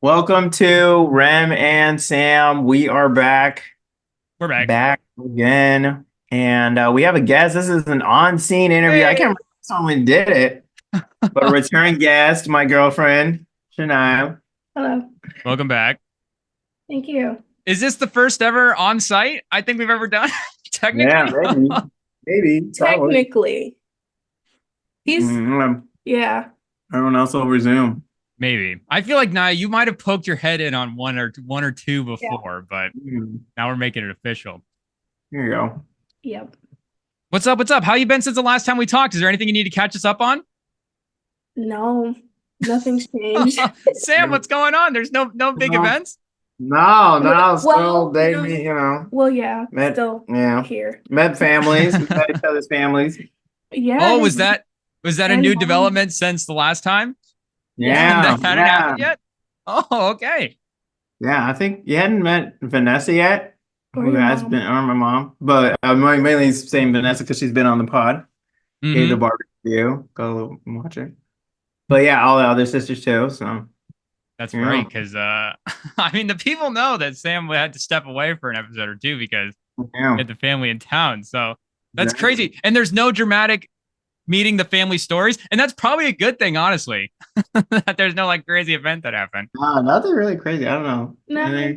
Welcome to Rem and Sam. We are back, We're back. back again, and we have a guest. This is an on-scene interview. I can't Hey. remember if someone did it, but a return guest, my girlfriend, Shania. Hello. Welcome back. Thank you. Is this the first ever on site I think we've ever done? Yeah, Technically? maybe, probably. Technically, he's yeah. Everyone else over Zoom. Maybe. I feel like now you might have poked your head in on one or two Yeah. before, but Mm, now we're making it official. Here you go. Yep. What's up? What's up? How you been since the last time we talked? Is there anything you need to catch us up on? No, nothing's changed. Sam, what's going on? There's no big No, events? no, still Well, dating, you know. Well, yeah, Met, still yeah, here. met families, met each other's families. Yeah. Oh, his was that a and new mom. development since the last time? Yeah, That hadn't yeah. happened yet? Oh, okay. Yeah, I think you hadn't met Vanessa yet, Or who your has mom. been, or my mom, but I'm mainly saying Vanessa because she's been on the pod. Gave the Mm-hmm. barbecue, go watch it. But yeah, all the other sisters too. So That's yeah, right, because I mean the people know that Sam had to step away for an episode or two because he yeah, had the family in town. So that's exactly. crazy. And there's no dramatic meeting the family stories, and that's probably a good thing, honestly. That there's no like crazy event that happened. Nothing really crazy. I don't know. No.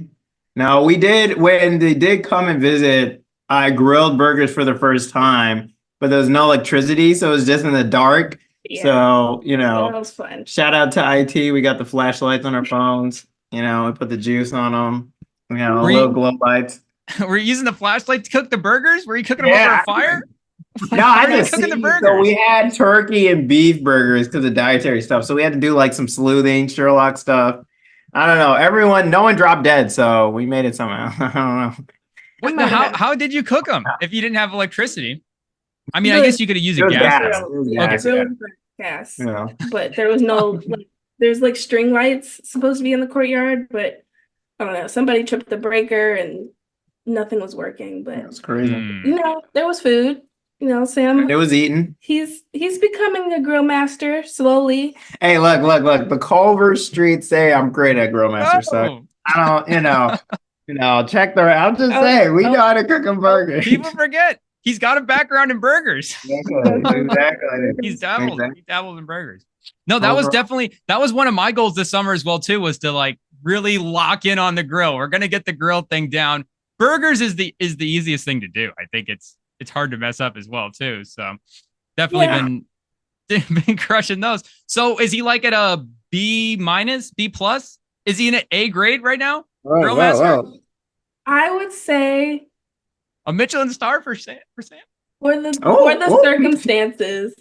No, we did when they did come and visit. I grilled burgers for the first time, but there was no electricity, so it was just in the dark. Yeah. So, That was fun. shout out to IT. We got the flashlights on our phones. We put the juice on them. Were Little you glow lights. were you using the flashlight to cook the burgers? Were you cooking them over a Yeah. fire? No, I Were you just cooking the see. So we burgers? had turkey and beef burgers because of dietary stuff. So we had to do like some sleuthing, Sherlock stuff. I don't know. No one dropped dead, so we made it somehow. I don't know. I What? might have had How did you cook them if you didn't have electricity? I mean, I really guess you could have used a It was gas gas. stove. It was yeah, Okay. gas. Yeah. really gas. Yeah. But there was no like there's like string lights supposed to be in the courtyard, but I don't know. Somebody tripped the breaker and nothing was working. But That's crazy. there was food. Sam, It was eaten. he's becoming a grill master slowly. Hey, look. The Culver Street say I'm great at grill master, so Oh, I don't, check the. I'll just Oh, say we oh, know how to cook a burger. people forget he's got a background in burgers. Exactly. He's dabbled. Exactly. He dabbled in burgers. No, Over. that was one of my goals this summer as well too, was to like really lock in on the grill. We're gonna get the grill thing down. Burgers is the easiest thing to do. I think it's hard to mess up as well too. So definitely Yeah, been crushing those. So is he like at a B minus, B plus? Is he in an A grade right now? Whoa, Grill whoa, master? whoa. I would say A Michelin star for Sam? For Sam? for the Oh. circumstances,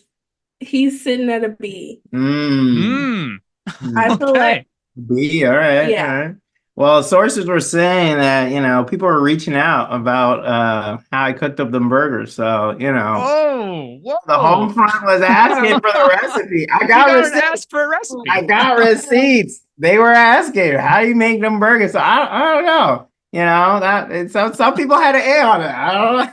he's sitting at a B. Mm. Hmm. I feel like Okay. B. All right. All yeah, right. Well, sources were saying that people were reaching out about how I cooked up them burgers. So Oh, the home whoa. front was asking for the recipe. I You got gotta receipts. ask for a I recipe. got receipts. They were asking, how do you make them burgers? So I don't know. Some people had an A on it. I don't know.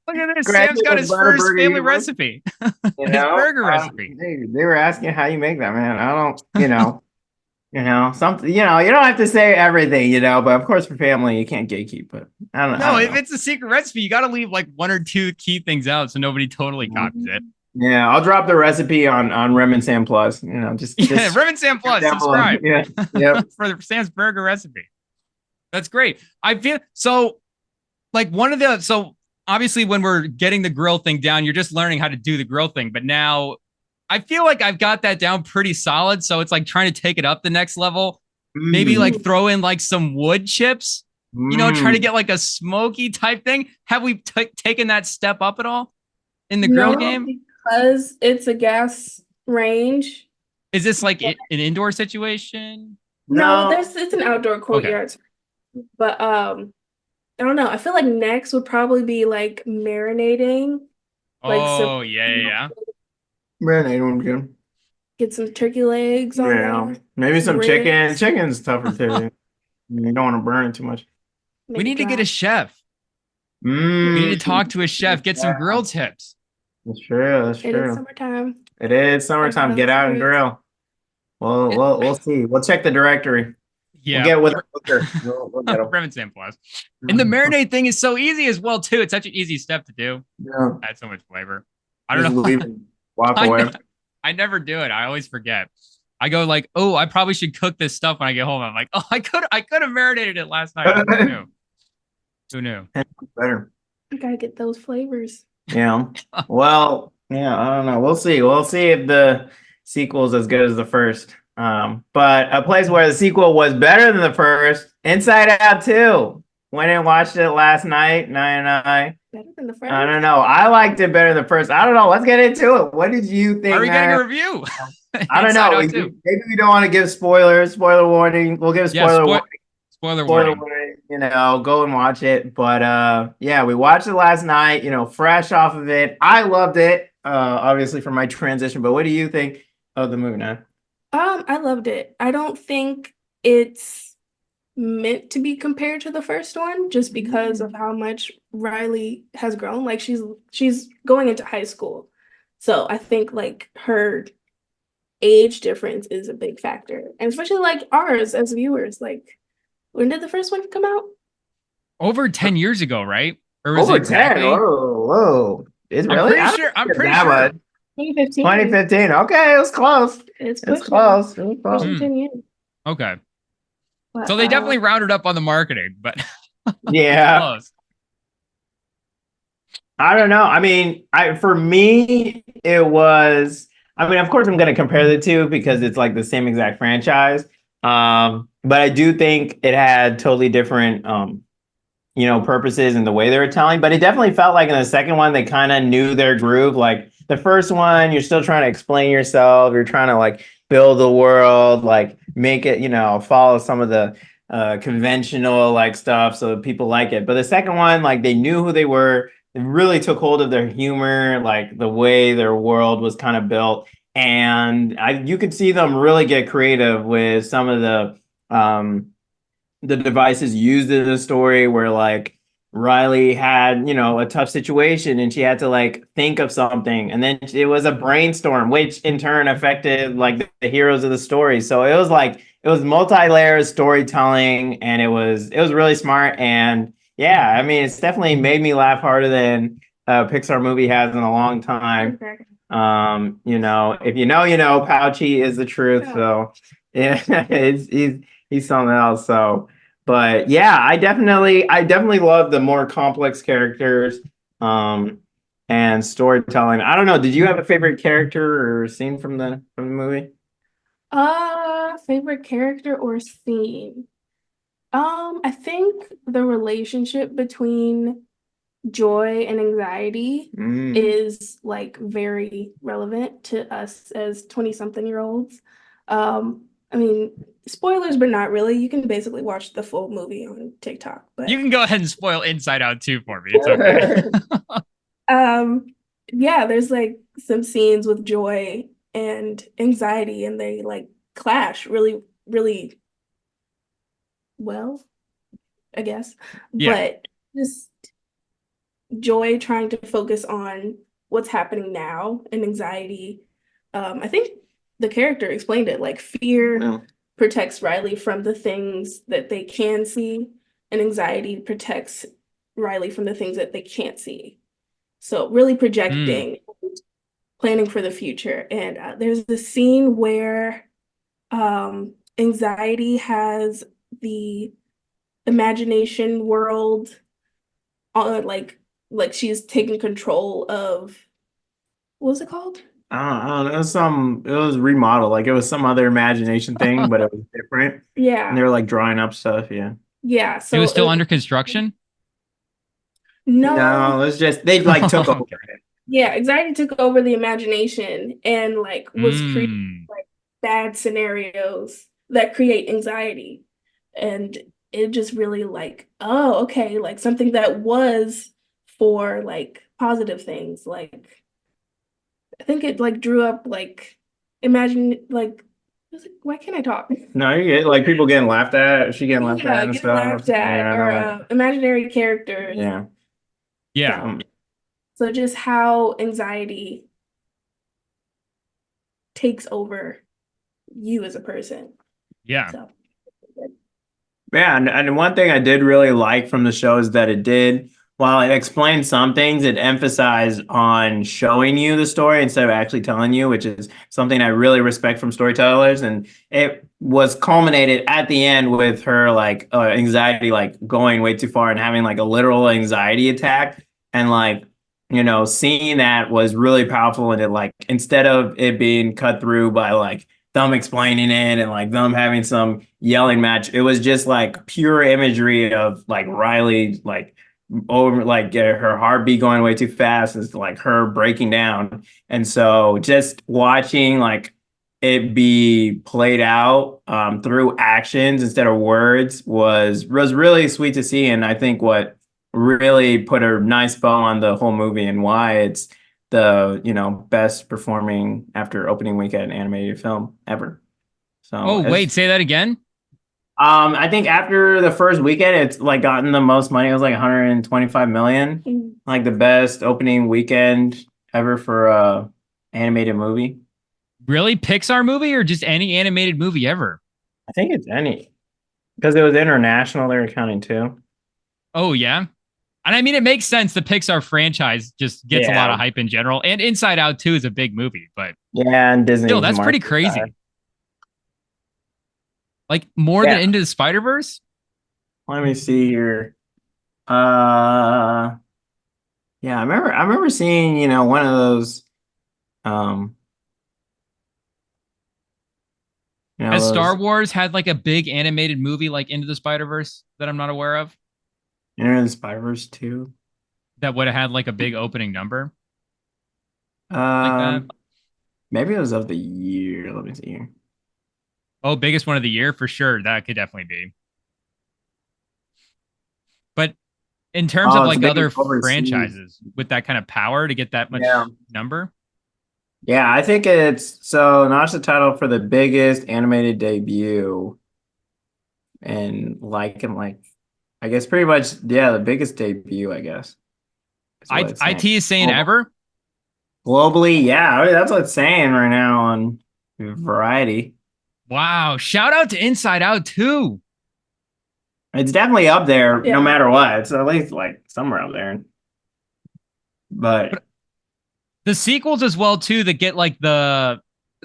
Look at this. Granted, Sam's got it's his first Butterburger family University, recipe, you his know. burger recipe. They were asking how you make that, man. I don't, something. You don't have to say everything, but of course for family you can't gatekeep. But I No, don't if know. it's a secret recipe, you got to leave like one or two key things out so nobody totally copies it. Yeah, I'll drop the recipe on Rem and Sam Plus. Yeah, Rem and Sam Plus, down below. subscribe Yeah, yep. for Sam's burger recipe. That's great. I feel so like so obviously when we're getting the grill thing down, you're just learning how to do the grill thing. But now I feel like I've got that down pretty solid. So it's like trying to take it up the next level. Maybe Mm, like throw in like some wood chips, try to mm. get like a smoky type thing. Have we taken that step up at all in the grill no, game? because it's a gas range. Is this like an indoor situation? No, No. it's an outdoor Okay. courtyard. But I don't know. I feel like next would probably be like marinating, like some Oh, yeah. Marinade one good. get some turkey legs on Yeah, there, maybe some some chicken. ribs, Chicken's tougher too. You don't want to burn it too much. We make it need to get a dry. chef. We need Mm, to talk to a chef, get some yeah, grill tips. that's true. That's It is true. summertime. It is summertime. Get Everyone's out and serious. grill. We'll see. We'll check the directory. Yeah. We'll get with Booker. We'll get him. Rem and Sam plus. And the marinade thing is so easy as well too. It's such an easy step to do. Yeah. Adds so much flavor. I Just don't know. leave and walk away. I never do it. I always forget. I go like, oh, I probably should cook this stuff when I get home. I'm like, oh, I could have marinated it last night. Who knew? Who knew? Better. You gotta get those flavors. Yeah. Well, yeah, I don't know. We'll see. We'll see if the sequel is as good as the first. But a place where the sequel was better than the first, Inside Out 2. Went and watched it last night, 9 Better than the first. I don't know. I liked it better than the first. I don't know. Let's get into it. What did you think? Are we getting a review? I don't know. Maybe we don't want to give spoilers. Spoiler warning. We'll give a spoiler warning. Spoiler warning. You know, go and watch it. But yeah, we watched it last night, you know, fresh off of it. I loved it, obviously for my transition. But what do you think of the movie now? I loved it. I don't think it's meant to be compared to the first one just because of how much Riley has grown. Like she's going into high school. So I think like her age difference is a big factor. And especially like ours as viewers, like when did the first one come out? Over 10 years ago, right? Or was Over it exactly? 10. Whoa. It's really? I'm pretty sure. 2015. 2015. Okay, it was close. It's close. pushing 10 years. Okay. But, So they definitely rounded up on the marketing, but yeah. close. I don't know. I mean, for me, it was. I mean, of course, I'm going to compare the two because it's like the same exact franchise. But I do think it had totally different, you know, purposes in the way they were telling. But it definitely felt like in the second one, they kind of knew their groove. Like the first one, you're still trying to explain yourself. You're trying to like build the world, like make it, you know, follow some of the conventional like stuff so people like it. But the second one, like they knew who they were. They really took hold of their humor, like the way their world was kind of built. And you could see them really get creative with some of the devices used in the story where like Riley had, you know, a tough situation and she had to like think of something. And then it was a brainstorm, which in turn affected like the heroes of the story. So it was like, it was multi-layered storytelling and it was really smart. And yeah, I mean, it's definitely made me laugh harder than a Pixar movie has in a long time. You know, if you know, you know, Pouchy is the truth. So yeah, he's something else. So, but yeah, I definitely love the more complex characters, and storytelling. I don't know. Did you have a favorite character or scene from the movie? Favorite character or scene? I think the relationship between joy and anxiety is like very relevant to us as 20-something-year-olds. I mean, spoilers, but not really. You can basically watch the full movie on TikTok. But you can go ahead and spoil Inside Out 2 for me. It's okay. Yeah, there's like some scenes with joy and anxiety, and they like clash really, really well, I guess. Yeah. But just joy trying to focus on what's happening now and anxiety. I think the character explained it like fear protects Riley from the things that they can see, and anxiety protects Riley from the things that they can't see. So really projecting, planning for the future. And there's the scene where anxiety has the imagination world like she's taking control of, what was it called? I don't know. It was remodeled. Like it was some other imagination thing, but it was different. Yeah. And they were like drawing up stuff. Yeah. Yeah. So it was still under construction? No, it's just they like took over it. Yeah, anxiety took over the imagination and like was creating like bad scenarios that create anxiety. And it just really like, oh, okay, like something that was for like positive things. Like I think it like drew up like imagine like why can't I talk? No, you get like people getting laughed at. She getting laughed at and stuff. Laughed at, or imaginary characters. Yeah. Yeah. So just how anxiety takes over you as a person. Yeah. So. Yeah, and one thing I did really like from the show is that it did, while it explained some things, it emphasized on showing you the story instead of actually telling you, which is something I really respect from storytellers. And it was culminated at the end with her like anxiety, like going way too far and having like a literal anxiety attack. And like, seeing that was really powerful. And it like, instead of it being cut through by like, them explaining it and like them having some yelling match. It was just like pure imagery of like Riley like over like her heartbeat going way too fast. It's like her breaking down. And so just watching like it be played out through actions instead of words was really sweet to see. And I think what really put a nice bow on the whole movie and why it's the best performing after opening weekend animated film ever. So Oh, wait, say that again. I think after the first weekend, it's like gotten the most money. It was like 125 million, like the best opening weekend ever for a animated movie. Really, Pixar movie or just any animated movie ever? I think it's any because it was international. They were counting too. Oh yeah. And I mean, it makes sense. The Pixar franchise just gets a lot of hype in general. And Inside Out 2 is a big movie, but yeah, and Disney. Still, that's pretty crazy. Like more than Into the Spider-Verse? Let me see here. Yeah, I remember seeing, one of those Has Star Wars had like a big animated movie like Into the Spider-Verse that I'm not aware of? Into the Spider-Verse 2? That would have had like a big opening number? Like that? Maybe it was of the year. Let me see here. Oh, biggest one of the year for sure. That could definitely be. But in terms of like other franchises with that kind of power to get that much number. Yeah, I think it's notch the title for the biggest animated debut. And I guess pretty much, the biggest debut, I guess. IT is saying ever? Globally, yeah. I mean, that's what it's saying right now on Variety. Wow. Shout out to Inside Out too. It's definitely up there no matter what. It's at least like somewhere up there. But the sequels as well too that get like the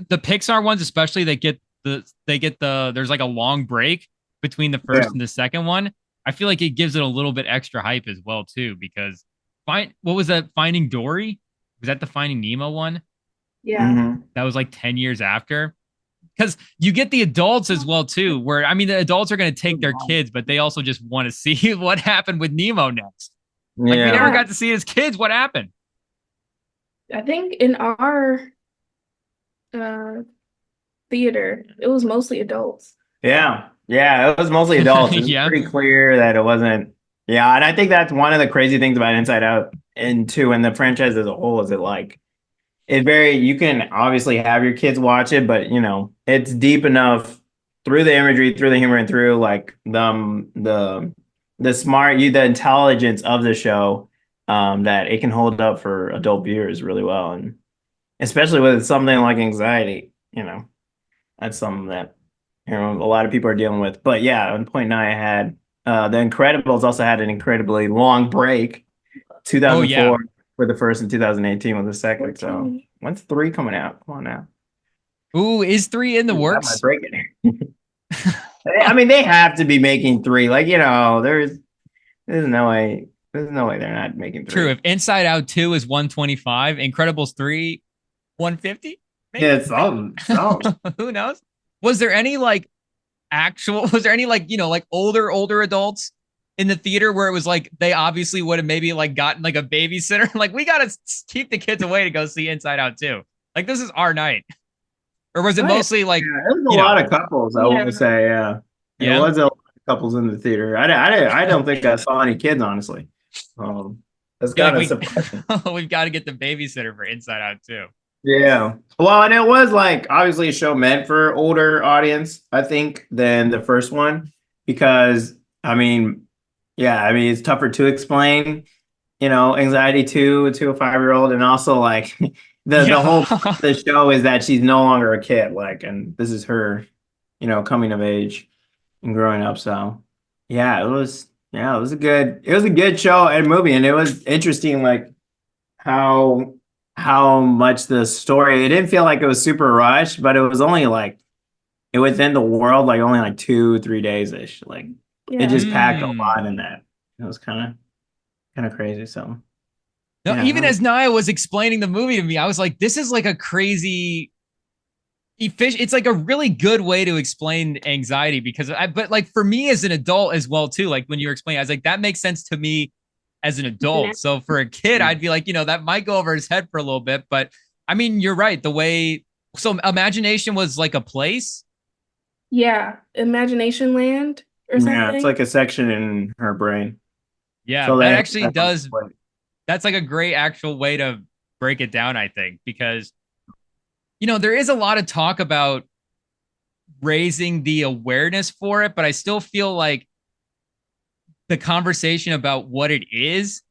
Pixar ones, especially there's like a long break between the first and the second one. I feel like it gives it a little bit extra hype as well too, because what was that, Finding Dory? Was that the Finding Nemo one? Yeah. That was like 10 years after. Because you get the adults as well too, where I mean the adults are going to take their kids, but they also just want to see what happened with Nemo next. Like we never got to see his kids. What happened? I think in our theater, it was mostly adults. Yeah, it was mostly adults. It's pretty clear that it wasn't. Yeah, and I think that's one of the crazy things about Inside Out and 2 and the franchise as a whole is you can obviously have your kids watch it, but it's deep enough through the imagery, through the humor, and through like the intelligence of the show that it can hold up for adult viewers really well, and especially with something like anxiety, that's something that a lot of people are dealing with. But yeah, on point 9, I had The Incredibles also had an incredibly long break, 2004 for the first and 2018 with the second. So when's 3 coming out? Come on now. Ooh, is 3 in the works? I mean, they have to be making 3. Like, there's no way they're not making 3. True. If Inside Out 2 is 125, Incredibles 3, 150? Maybe? Yeah, it's all. Who knows? Was there any like older adults in the theater where it was like they obviously would have maybe like gotten like a babysitter? Like, we gotta keep the kids away to go see Inside Out 2. Like, this is our night. Or was it mostly like there was a lot of couples, I want to say, There was a lot of couples in the theater. I don't think I saw any kids, honestly. That's kind of surprising. We've got to get the babysitter for Inside Out 2. Yeah. Well, and it was like obviously a show meant for older audience, I think, than the first one, because I mean, it's tougher to explain, anxiety to a 5-year-old, and also like the whole the show is that she's no longer a kid, like, and this is her, coming of age and growing up. So Yeah, it was a good show and movie, and it was interesting, like how much the story. It didn't feel like it was super rushed, but it was only like it within the world, like only like 2-3 days ish. Like it Yeah. just packed a lot in that. It was kind of crazy. So No, yeah, even as Naya was explaining the movie to me, I was like, this is like a crazy it's like a really good way to explain anxiety because but like for me as an adult as well too, like when you were explaining, I was like, that makes sense to me as an adult. So for a kid, I'd be like, that might go over his head for a little bit. But I mean, you're right. The way so imagination was like a place. Yeah, Imagination Land or yeah, it's something. like a section in her brain. Yeah, So that they actually does. That's like a great actual way to break it down, I think, because there is a lot of talk about raising the awareness for it, but I still feel like the conversation about what it is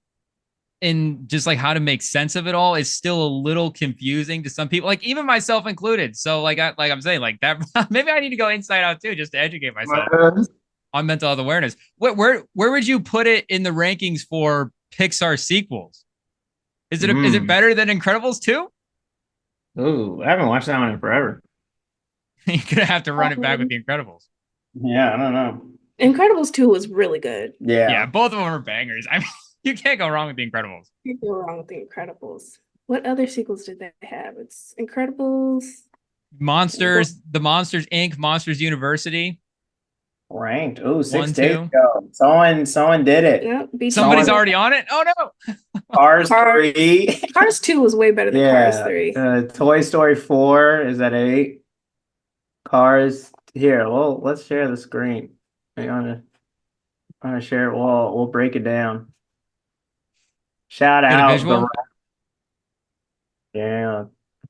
and just like how to make sense of it all is still a little confusing to some people, like even myself included. So like I'm saying, like that maybe I need to go inside out too, just to educate myself on mental health awareness. Where would you put it in the rankings for Pixar sequels? Is it better than Incredibles 2? Ooh, I haven't watched that one in forever. You're gonna have to run it back with the Incredibles. Yeah, I don't know. Incredibles 2 was really good. Yeah, both of them are bangers. I mean, you can't go wrong with the Incredibles. You can't go wrong with the Incredibles. What other sequels did they have? It's Incredibles, Monsters, the Monsters Inc., Monsters University. Ranked. Oh, 6 days 1, 2. ago. Someone did it. Yep, Somebody's already on it. Oh no. Cars 3. Cars 2 was way better than Cars 3. Toy Story 4 is at 8. Cars here. Well, let's share the screen. I wanna share it. We'll break it down. Shout Get a out visual.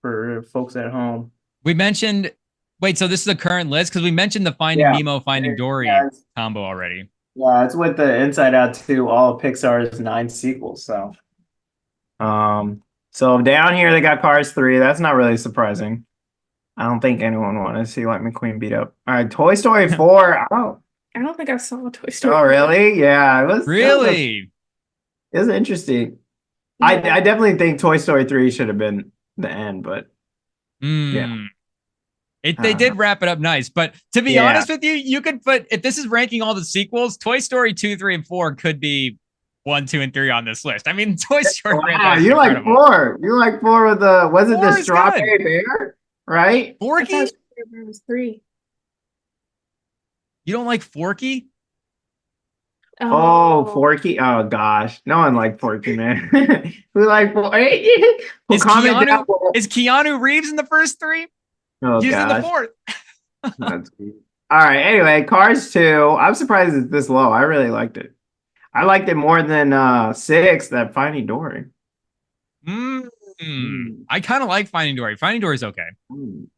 For folks at home. We mentioned. Wait, so this is a current list because we mentioned the Finding Nemo, Finding Dory combo already. Yeah, it's with the Inside Out 2, all of Pixar's 9 sequels. So down here they got Cars 3. That's not really surprising. I don't think anyone wanted to see Lightning McQueen beat up. All right, Toy Story 4. I don't think I saw Toy Story. Oh, really? Yeah, it was really. It was interesting. Yeah. I definitely think Toy Story 3 should have been the end, but yeah. They did wrap it up nice, but to be honest with you, you could put, if this is ranking all the sequels, Toy Story 2, 3, and 4 could be 1, 2, and 3 on this list. I mean, Toy Story. Wow, you like 4. You like 4 with was it the Strawberry Bear? Right? Forky? I thought it was 3. You don't like Forky? Oh, Forky. Oh gosh. No one liked Forky, man. We like Forky. Is Keanu Reeves in the first 3? Oh, he's in the 4th. That's cute. All right. Anyway, Cars 2. I'm surprised it's this low. I really liked it. I liked it more than 6, that Finding Dory. I kind of like Finding Dory. Finding Dory's okay.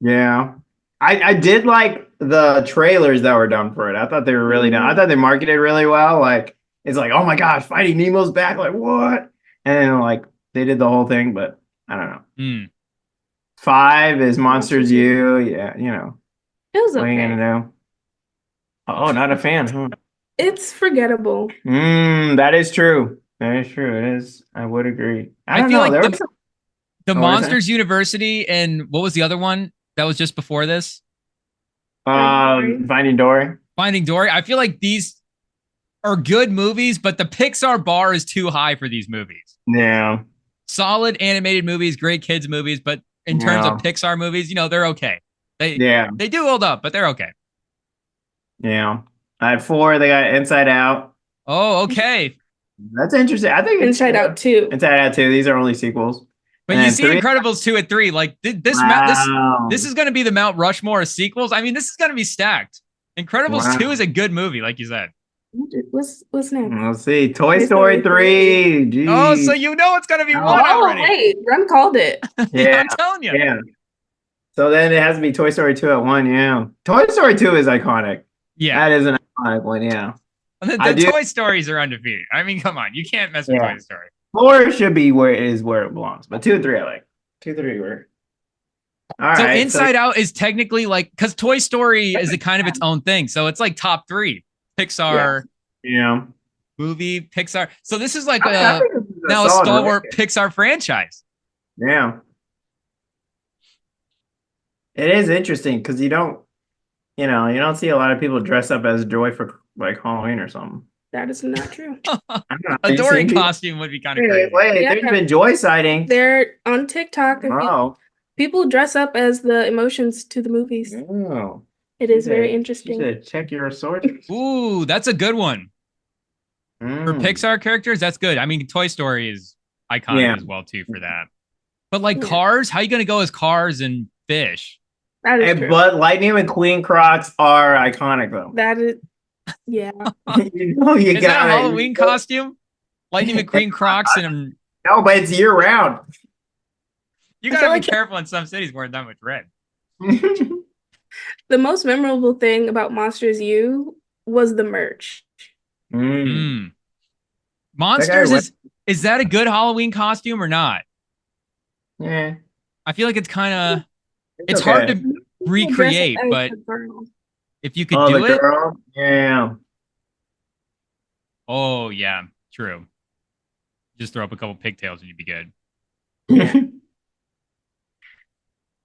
Yeah. I did like the trailers that were done for it. I thought they were really done. I thought they marketed really well. Like, it's like, oh my gosh, Finding Nemo's back. Like, what? And like, they did the whole thing, but I don't know. 5 is Monsters U. Yeah, It was okay. What are you gonna know? Oh, not a fan, huh? It's forgettable. That is true. That is true. It is. I would agree. I don't feel know. like the Monsters University and what was the other one that was just before this? Finding Dory. Finding Dory. I feel like these are good movies, but the Pixar bar is too high for these movies. Yeah. Solid animated movies, great kids movies, but in terms of Pixar movies, they're okay. They do hold up, but they're okay. Yeah. At 4, they got Inside Out. Oh, okay. That's interesting. I think Inside Out 2. Inside Out 2. These are only sequels. But you see 3? Incredibles 2 at 3. Like this is going to be the Mount Rushmore of sequels. I mean, this is going to be stacked. Incredibles 2 is a good movie, like you said. What's next? Let's see. Toy Story 3. Jeez. Oh, so it's going to be 1 already. Wait. Rem called it. Yeah, I'm telling you. Yeah. So then it has to be Toy Story 2 at 1, yeah. Toy Story 2 is iconic. Yeah. That is an iconic one, yeah. The Toy Stories are undefeated. I mean, come on. You can't mess with Toy Story. 4 should be where it belongs. But 2 and 3 I like. 2, 3 were. All so right. Inside Out is technically like, because Toy Story is a kind of its own thing. So it's like top 3. Pixar, Yeah. movie Pixar. So this is like I think this is now a solid stalwart rating. Pixar franchise. Yeah. It is interesting because you don't see a lot of people dress up as Joy for like Halloween or something. That is not true. I don't know. A Have you Dory seen people? costume would be kind of crazy. Wait, Yeah. there's been Joy sightings. They're on TikTok. Oh. People dress up as the emotions to the movies. Oh. It is very interesting. You should check your sources. Ooh, that's a good one. For Pixar characters, that's good. I mean, Toy Story is iconic as well too for that. But like Cars, how are you going to go as Cars and Fish? That is true. But Lightning McQueen Crocs are iconic though. That is, yeah. Is that a Halloween costume? Lightning McQueen Crocs and no, but it's year round. You gotta be careful in some cities wearing that much red. The most memorable thing about Monsters U was the merch. Monsters is that a good Halloween costume or not? Yeah. I feel like it's kind of it's hard to recreate, but if you could do it. Yeah. Oh yeah, true. Just throw up a couple pigtails and you'd be good.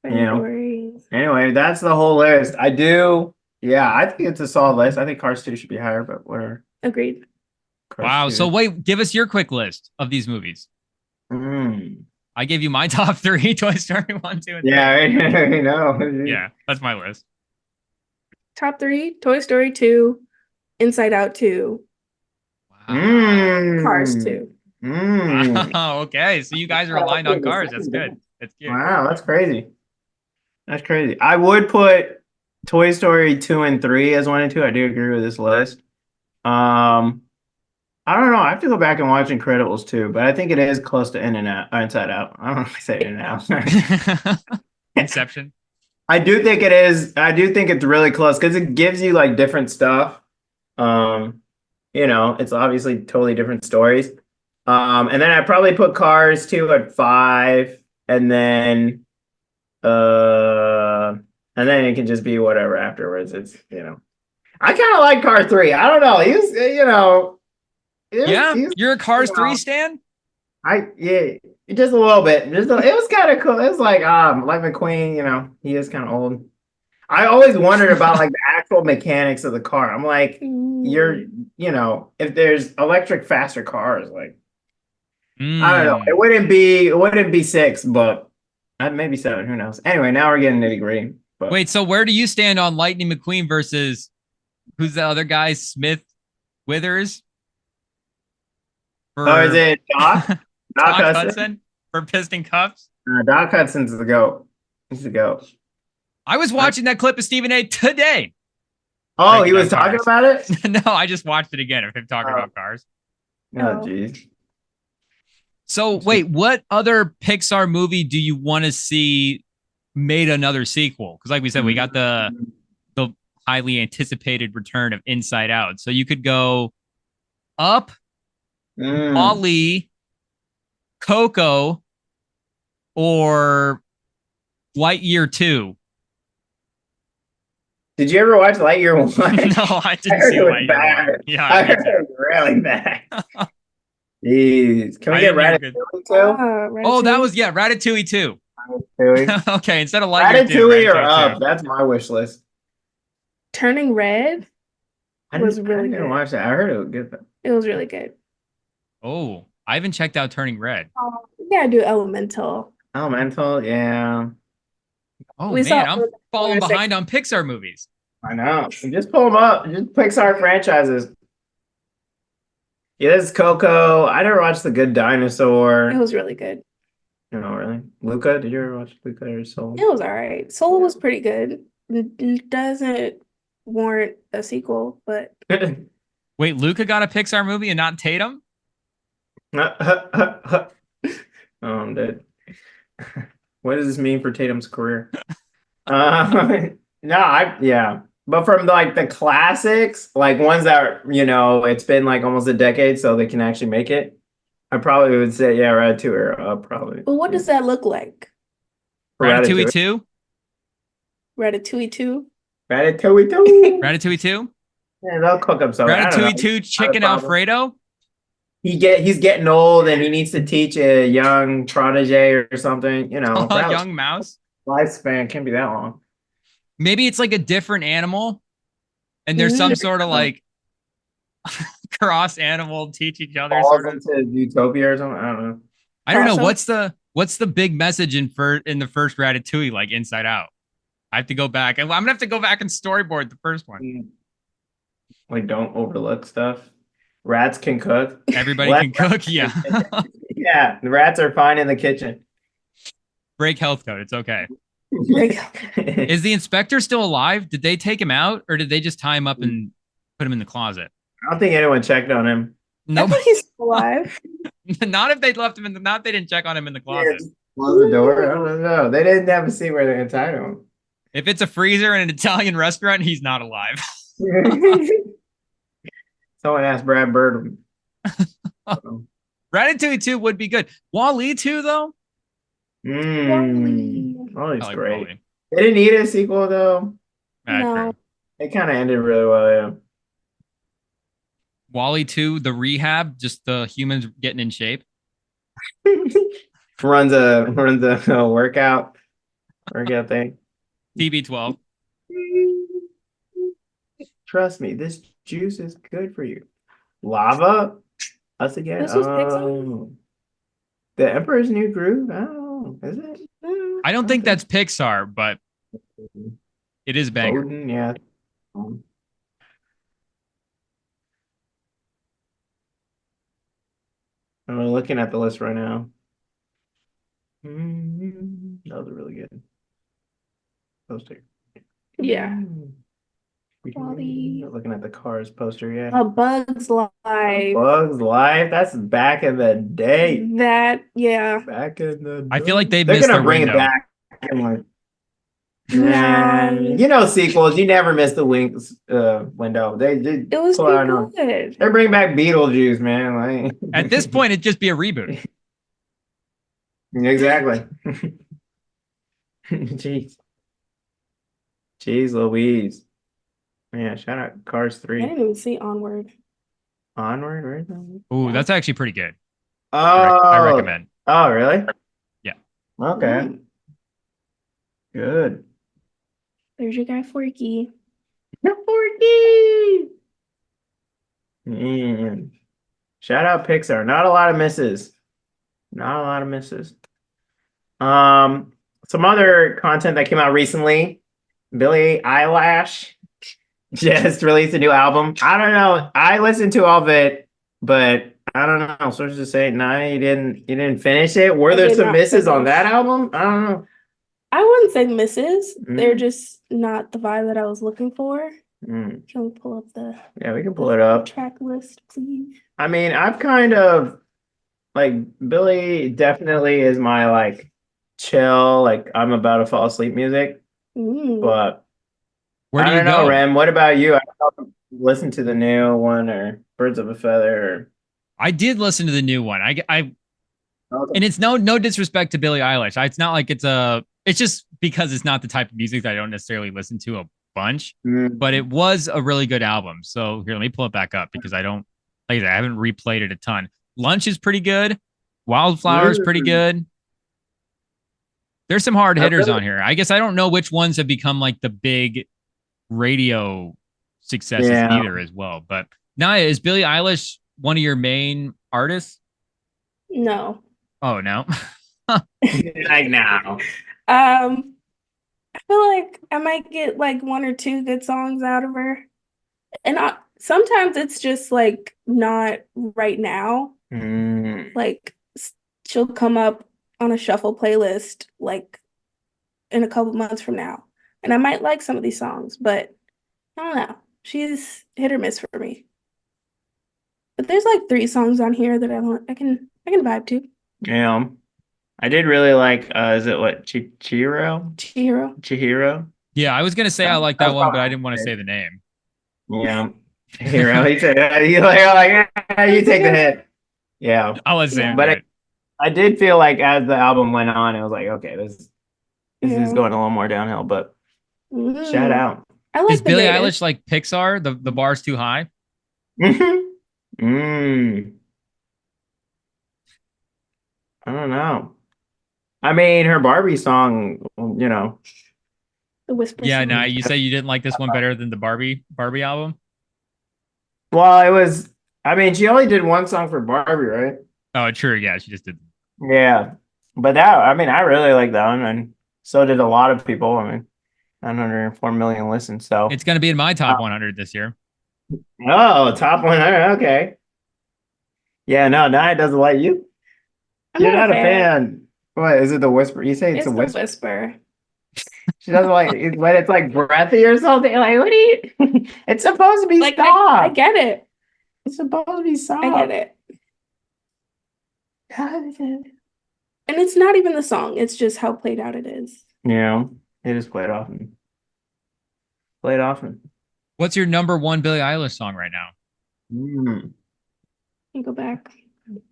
Anyway, that's the whole list. I think it's a solid list. I think Cars 2 should be higher, but whatever. Agreed. Wow. So wait, give us your quick list of these movies. I gave you my top 3, Toy Story 1, 2, and 3. Yeah, I know. Yeah, that's my list. Top 3, Toy Story 2, Inside Out 2, Cars 2. Wow, okay. So you guys are aligned on Cars. That's good. That's good. Wow, that's crazy. That's crazy. I would put Toy Story 2 and 3 as 1 and 2. I do agree with this list. I don't know. I have to go back and watch Incredibles too, but I think it is close to Inside Out. I don't know if I say In and Out. Inception. I do think it is. I do think it's really close because it gives you like different stuff. It's obviously totally different stories. And then I probably put Cars 2 at 5, and then it can just be whatever afterwards. It's I kind of like Car 3. I don't know. You're a Cars 3 stan? Just a little bit. It was kind of cool. It was like McQueen, he is kind of old. I always wondered about like the actual mechanics of the car. I'm like, if there's electric faster cars, like I don't know. It wouldn't be 6, but maybe 7, who knows? Anyway, now we're getting nitty-gritty. But wait, so where do you stand on Lightning McQueen versus who's the other guy? Smith Withers? Is it Doc? Doc Hudson for Piston Cups? Doc Hudson's the GOAT. He's the GOAT. I was watching that clip of Stephen A. today. Oh, he was talking about it? No, I just watched it again of him talking about cars. Oh, geez. So wait, what other Pixar movie do you want to see made another sequel? Because like we said, we got the highly anticipated return of Inside Out. So you could go Up, WALL-E, Coco, or Lightyear 2. Did you ever watch Lightyear 1? No, I didn't see Lightyear 1. Yeah, I heard it was really bad. Jeez. Can we get Ratatouille too? Oh, that was, Ratatouille too. Okay, instead of Lightyear 2. Ratatouille or Up. That's my wish list. Turning Red was really good. I didn't watch that. I heard it was good. It was really good. Oh, I haven't checked out Turning Red. You gotta do Elemental. Elemental, yeah. Oh, man, I'm falling behind on Pixar movies. I know. Just pull them up. Just Pixar franchises. Yeah, this is Coco. I never watched The Good Dinosaur. It was really good. No, really? Luca? Did you ever watch Luca or Soul? It was all right. Soul was pretty good. It doesn't warrant a sequel, but... Wait, Luca got a Pixar movie and not Tatum? Oh, I'm dead. What does this mean for Tatum's career? But from like the classics, like ones that it's been like almost a decade, so they can actually make it. I probably would say Ratatouille or Up, probably. Well, what does that look like? Ratatouille 2? Ratatouille 2? Ratatouille 2? Ratatouille 2? Yeah, they'll cook up something. I don't Ratatouille know. 2, Chicken Alfredo. He's getting old and he needs to teach a young protege or something. You know, Oh, perhaps young mouse. lifespan can't be that long. Maybe it's like a different animal, and there's some sort of like cross animal teach each other Falls sort of. into Utopia or something. I don't know. I don't know Crossover? what's the big message in the first Ratatouille, like Inside Out. I have to go back. I'm gonna have to go back and storyboard the first one. Like, don't overlook stuff. Rats can cook. Everybody Let can cook. Yeah. Yeah, the rats are fine in the kitchen. Break health code. It's okay. Like, Is the inspector still alive? Did they take him out, or did they just tie him up and put him in the closet? I don't think anyone checked on him. I Nope. think he's alive. Not if they left him in the. Not if they didn't check on him in the Yeah, closet. just close the door. I don't know. They didn't have a seat where they entitled him. If it's a freezer in an Italian restaurant, he's not alive. Someone asked Brad Bird. Ratatouille 2 would be good. Wall-E 2, though? Wally's I like great. Wall-E. They didn't need a sequel though. No. True. It kind of ended really well, Wall-E 2, the rehab, just the humans getting in shape. yeah. runs a workout thing. TB12. Trust me, this juice is good for you. Lava? Us again? This was Oh. The Emperor's New Groove? Oh, is it? I don't think that's Pixar, but it is banger. Odin, yeah. I'm looking at the list right now. That was really good. Poster. Yeah. Looking at the Cars poster, yeah. A Bug's Life. Bugs Life. That's back in the day. Yeah. Back in the day. I feel like they've They're missed gonna their bring window. it back. In like, No. you know, sequels. You never miss the wings window. They It was pull out on- too good. They bring back Beetlejuice, man. Like At this point, it'd just be a reboot. exactly. Jeez. Jeez Louise. Yeah, shout out Cars I 3. didn't even see Onward. Onward, where is that? Ooh, that's actually pretty good. Oh, I recommend. Oh, really? Yeah. Okay. Good. There's your guy Forky. Forky. Man. Shout out Pixar. Not a lot of misses. Not a lot of misses. Some other content that came out recently. Billie Eilish just released a new album. I don't know. I listened to all of it, but I don't know. Sources say no, you didn't finish it. Were there some misses on that album? I don't know. I wouldn't say misses. They're just not the vibe that I was looking for. Can we pull up the we can pull it up. track list, please? I mean, I've kind of like Billie definitely is my like chill, like I'm about to fall asleep music. But where do I you don't know, go? Rem. What about you? I don't listen to the new one or Birds of a Feather. I did listen to the new one. And it's no disrespect to Billie Eilish. It's not like it's just because it's not the type of music that I don't necessarily listen to a bunch, but it was a really good album. So here, let me pull it back up because I haven't replayed it a ton. Lunch is pretty good. Wildflower is pretty good. There's some hard hitters on here. I guess I don't know which ones have become like the big radio successes either as well. But Naya, is Billie Eilish one of your main artists? No. Oh, no. Like now. I feel like I might get like one or two good songs out of her. And sometimes it's just like not right now. Like she'll come up on a shuffle playlist like in a couple months from now. And I might like some of these songs, but I don't know. She's hit or miss for me. But there's like 3 songs on here that I can vibe to. Yeah. I did really like is it what Chihiro? Yeah, I was gonna say I like that one, but I didn't want to say the name. Yeah. Chihiro. He said you take the hit. Yeah. I'll let Sam. But I did feel like as the album went on, it was like, okay, this is going a little more downhill, but shout out. I Is like the Billie native. Eilish like Pixar? The bar's too high? Mm. I don't know. I mean, her Barbie song, you know. The whisper Yeah, no, song. you say you didn't like this one better than the Barbie album? Well, it was. I mean, she only did one song for Barbie, right? Oh, true. Yeah, she just did. Yeah, but that. I mean, I really like that one, and so did a lot of people. I mean, 904 million listens. So, It's gonna be in my uh, top 100 this year. oh, top 100. Okay. Yeah, no, Nia doesn't like you. I'm You're not a not a fan. fan. What is it? The whisper? You say it's a It's the whisper? whisper. She doesn't like it when it's like breathy or something. Like, what do you? It's supposed to be Like I soft. get it. It's supposed to be I get soft. it. And it's not even the song, it's just how played out it is. Yeah, it is played often. Played often. What's your number one Billie Eilish song right now? Mm. Let me go back.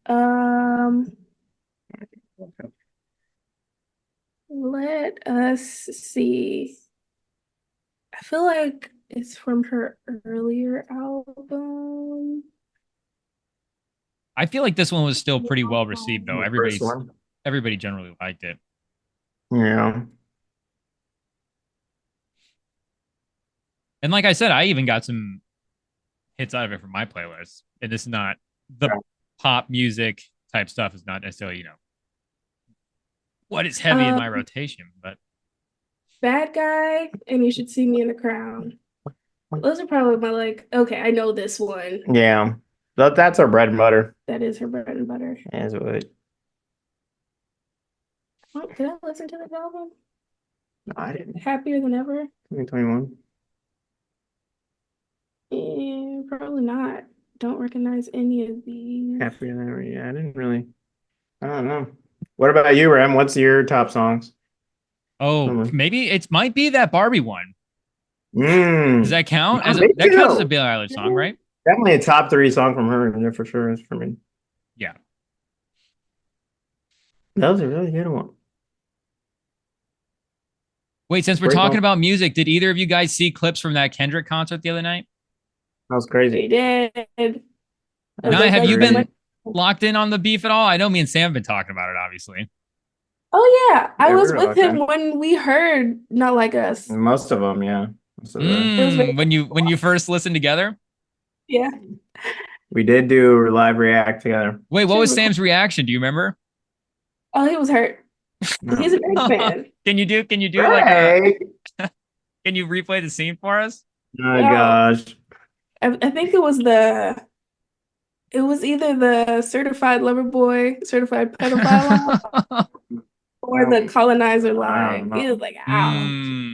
Um, let us see. I feel like it's from her earlier album. I feel like this one was still pretty well received though. The first one. Everybody generally liked it. Yeah. And like I said, I even got some hits out of it from my playlist. And this is not the pop music type stuff is not necessarily, what is heavy in my rotation, but Bad Guy and You Should See Me in the Crown. Those are probably my like, okay, I know this one. Yeah. That's our bread and butter. That is her bread and butter. As would. Oh, did I listen to this album? No, I didn't. Happier Than Ever? 2021. Probably not. Don't recognize any of these. Happier than ever. Yeah, I didn't really. I don't know. What about you, Rem? What's your top songs? maybe it might be that Barbie one. Does that count? That counts as a Billie Eilish song, right? Definitely a top 3 song from her, yeah, for sure. Is for me. Yeah. That was a really good one. Wait, since we're talking about music, did either of you guys see clips from that Kendrick concert the other night? That was crazy. We did. Nia, have you been locked in on the beef at all? I know me and Sam have been talking about it, obviously. Oh yeah, I was with him when we heard Not Like Us. Most of them, yeah. When you first listened together? Yeah. We did do a live react together. Wait, what was Sam's reaction? Do you remember? Oh, he was hurt. No. He's a big fan. Can you do like can you replay the scene for us? Oh my gosh. I think it was either the certified lover boy, certified pedophile or the colonizer line. He was like, ow.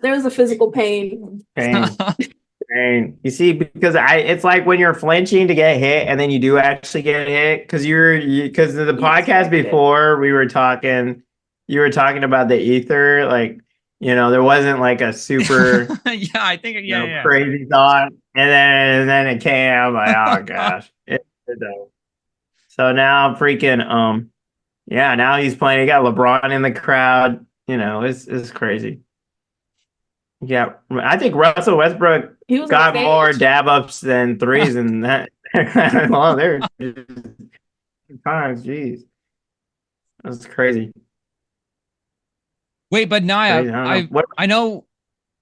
There was a physical pain. Pain. You see, because it's like when you're flinching to get hit and then you do actually get hit because because the podcast before you were talking about the ether, like, there wasn't like a super yeah, I think crazy thought, and then it came. I'm like, oh gosh. So now freaking yeah, now he's playing. He got LeBron in the crowd. It's crazy. Yeah, I think Russell Westbrook got more dab ups than threes than that. Well, there times, jeez, that's crazy. Wait, but Nia, I know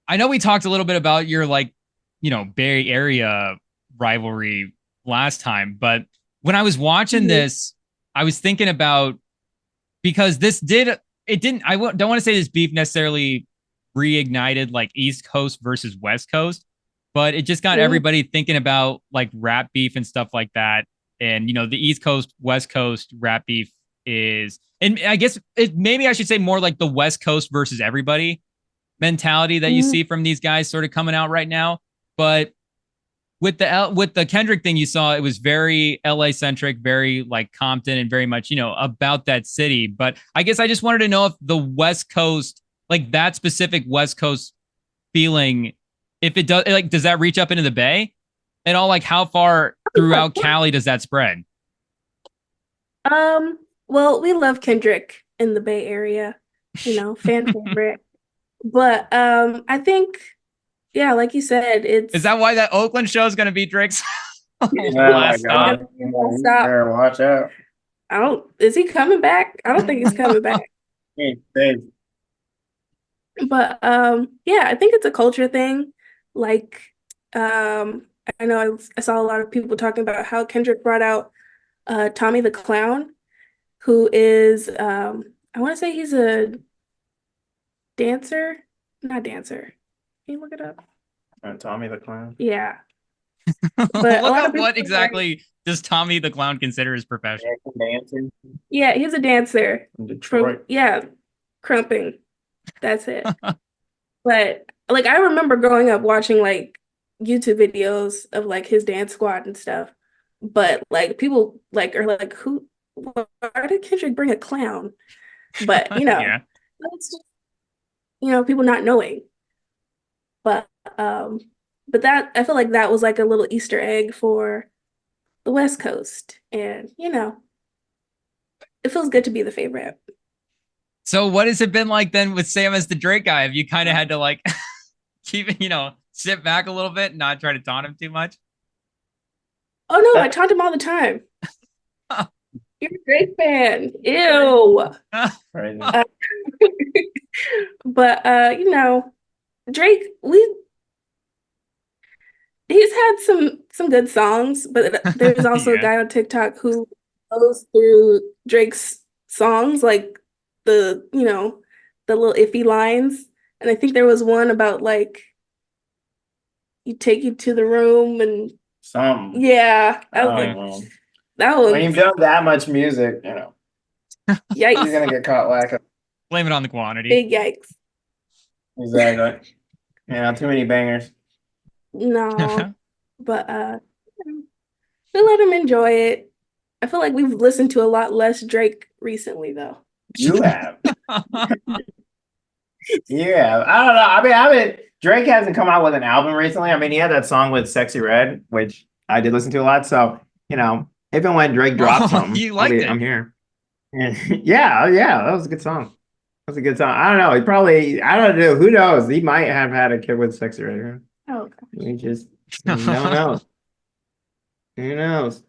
we talked a little bit about your Bay Area rivalry last time, but when I was watching this, I was thinking about because I don't want to say this beef necessarily reignited like East Coast versus West Coast, but it just got everybody thinking about like rap beef and stuff like that. And the East Coast West Coast rap beef is, and I guess maybe I should say more like the West Coast versus everybody mentality that you see from these guys sort of coming out right now. But with the Kendrick thing, you saw it was very LA centric, very like Compton, and very much about that city. But I guess I just wanted to know if the West Coast, like that specific West Coast feeling, if it does, like, does that reach up into the Bay at all? Like, how far throughout Cali does that spread? Well, we love Kendrick in the Bay Area, fan favorite. But I think Yeah, like you said, Is it's that why that Oakland show is going to be Drake's Oh my last stop? God. stop. Better watch out. I don't, is he coming back? I don't think he's coming back. But yeah, I think it's a culture thing. Like I know I saw a lot of people talking about how Kendrick brought out Tommy the Clown, who is I want to say he's a dancer, not dancer. Can you look it up? Tommy the Clown. Yeah. But a Look lot of up people what are like, exactly does Tommy the Clown consider his profession? Dancing yeah, he's a dancer in from Detroit. yeah, crumping. That's it. But like I remember growing up watching like YouTube videos of like his dance squad and stuff. But like people like are like, who why did Kendrick bring a clown? But Yeah. it's just, people not knowing. But um but that I feel like that was like a little Easter egg for the West Coast. And it feels good to be the favorite. So what has it been like then with Sam as the Drake guy? Have you kind of had to like keep it, sit back a little bit and not try to taunt him too much? Oh no, I taunt him all the time. You're a Drake fan. Ew. Crazy. But Drake, he's had some good songs, but there's also a Yeah. guy on TikTok who goes through Drake's songs, like the little iffy lines. And I think there was one about like you take you to the room and Something. yeah, I was I like, don't know. that When was you've done that much music, he's yikes, gonna get caught lacking. Blame it on the quantity. big yikes. Exactly. Too many bangers. No, but we let him enjoy it. I feel like we've listened to a lot less Drake recently, though. You have. Yeah. I don't know. I mean, Drake hasn't come out with an album recently. I mean, he had that song with Sexy Red, which I did listen to a lot. So, if and when Drake drops something, You liked it. I'm here. Yeah, that was a good song. That's a good song. I don't know. I don't know. Who knows? He might have had a kid with Sexy Red. Oh, We just don't know. Who knows?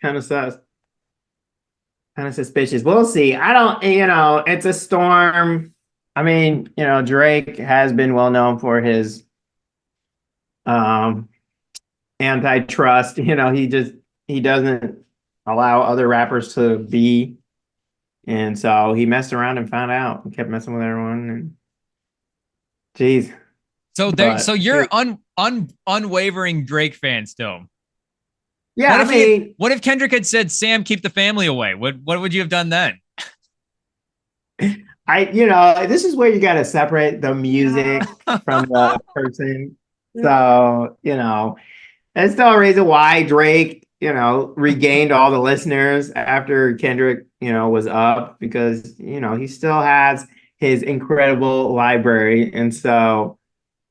Kind of sus. Kind of suspicious. We'll see. I don't, it's a storm. I mean, Drake has been well known for his antitrust. He doesn't allow other rappers to be. And so he messed around and found out. He kept messing with everyone. And geez. So you're unwavering Drake fan still. Yeah, what if Kendrick had said, "Sam, keep the family away"? What would you have done then? This is where you got to separate the music from the person. So, that's still a reason why Drake, regained all the listeners after Kendrick, was up because, he still has his incredible library. And so,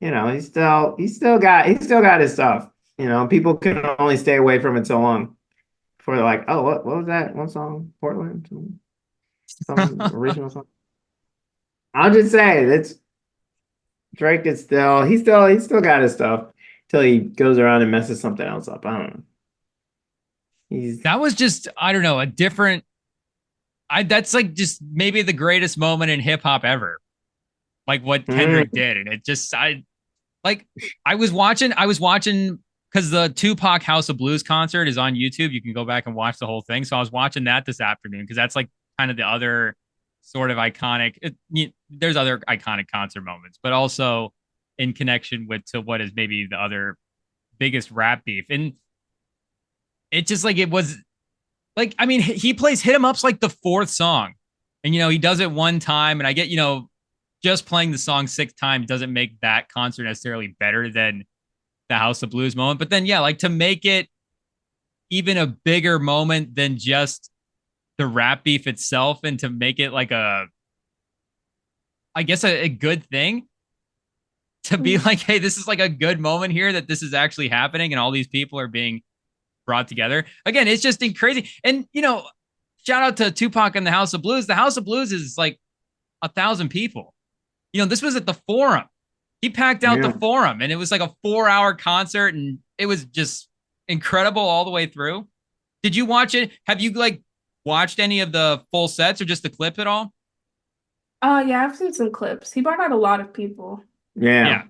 he's still got his stuff. People can only stay away from it so long before they're like, oh, what was that one song? Portland? Some original song. I'll just say that's Drake is he's still got his stuff till he goes around and messes something else up. I don't know. That was just, I don't know, a different that's like just maybe the greatest moment in hip hop ever. Like what Kendrick did. And it just I was watching because the Tupac House of Blues concert is on YouTube. You can go back and watch the whole thing. So I was watching that this afternoon because that's like kind of the other sort of iconic. There's other iconic concert moments, but also in connection to what is maybe the other biggest rap beef. And it just like it was like, I mean, he plays Hit 'Em Up's like the fourth song. And, he does it one time. And I get, just playing the song 6 times doesn't make that concert necessarily better than the House of Blues moment. But then, yeah, like to make it even a bigger moment than just the rap beef itself and to make it like a good thing to be like, hey, this is like a good moment here that this is actually happening and all these people are being brought together. Again, it's just crazy. And, shout out to Tupac and the House of Blues. The House of Blues is like 1,000 people. This was at the Forum. He packed out the Forum, and it was like a 4-hour concert, and it was just incredible all the way through. Did you watch it? Have you like watched any of the full sets or just the clips at all? Yeah, I've seen some clips. He brought out a lot of people. Yeah.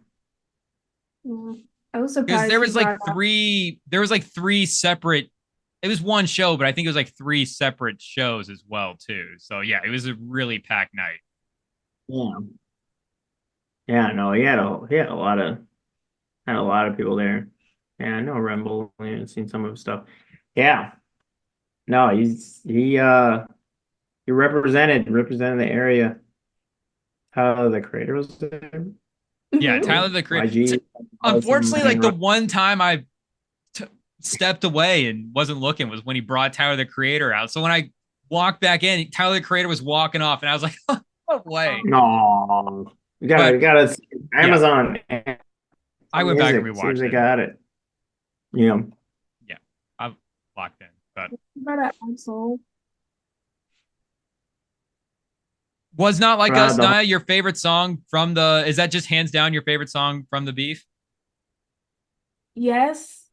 Yeah. I was Because surprised there he was like brought out. three separate. It was one show, but I think it was like 3 separate shows as well too. So yeah, it was a really packed night. Yeah. Yeah, no, he had a lot of people there. Yeah, I know Rumble. I've seen some of his stuff. Yeah. No, he represented the area. Tyler, the creator, was there. Yeah, Mhm. Tyler the Creator. YG. Unfortunately, like the one time I stepped away and wasn't looking was when he brought Tyler the Creator out. So when I walked back in, Tyler the Creator was walking off, and I was like, "No way!" No, you But gotta see Amazon. I went back and Music. rewatched Seems they it. got it. Yeah. Yeah, I'm locked in. But He brought out Absol. was Not Like Us, The Naya, your favorite song from the? Is that just hands down your favorite song from the Beef? Yes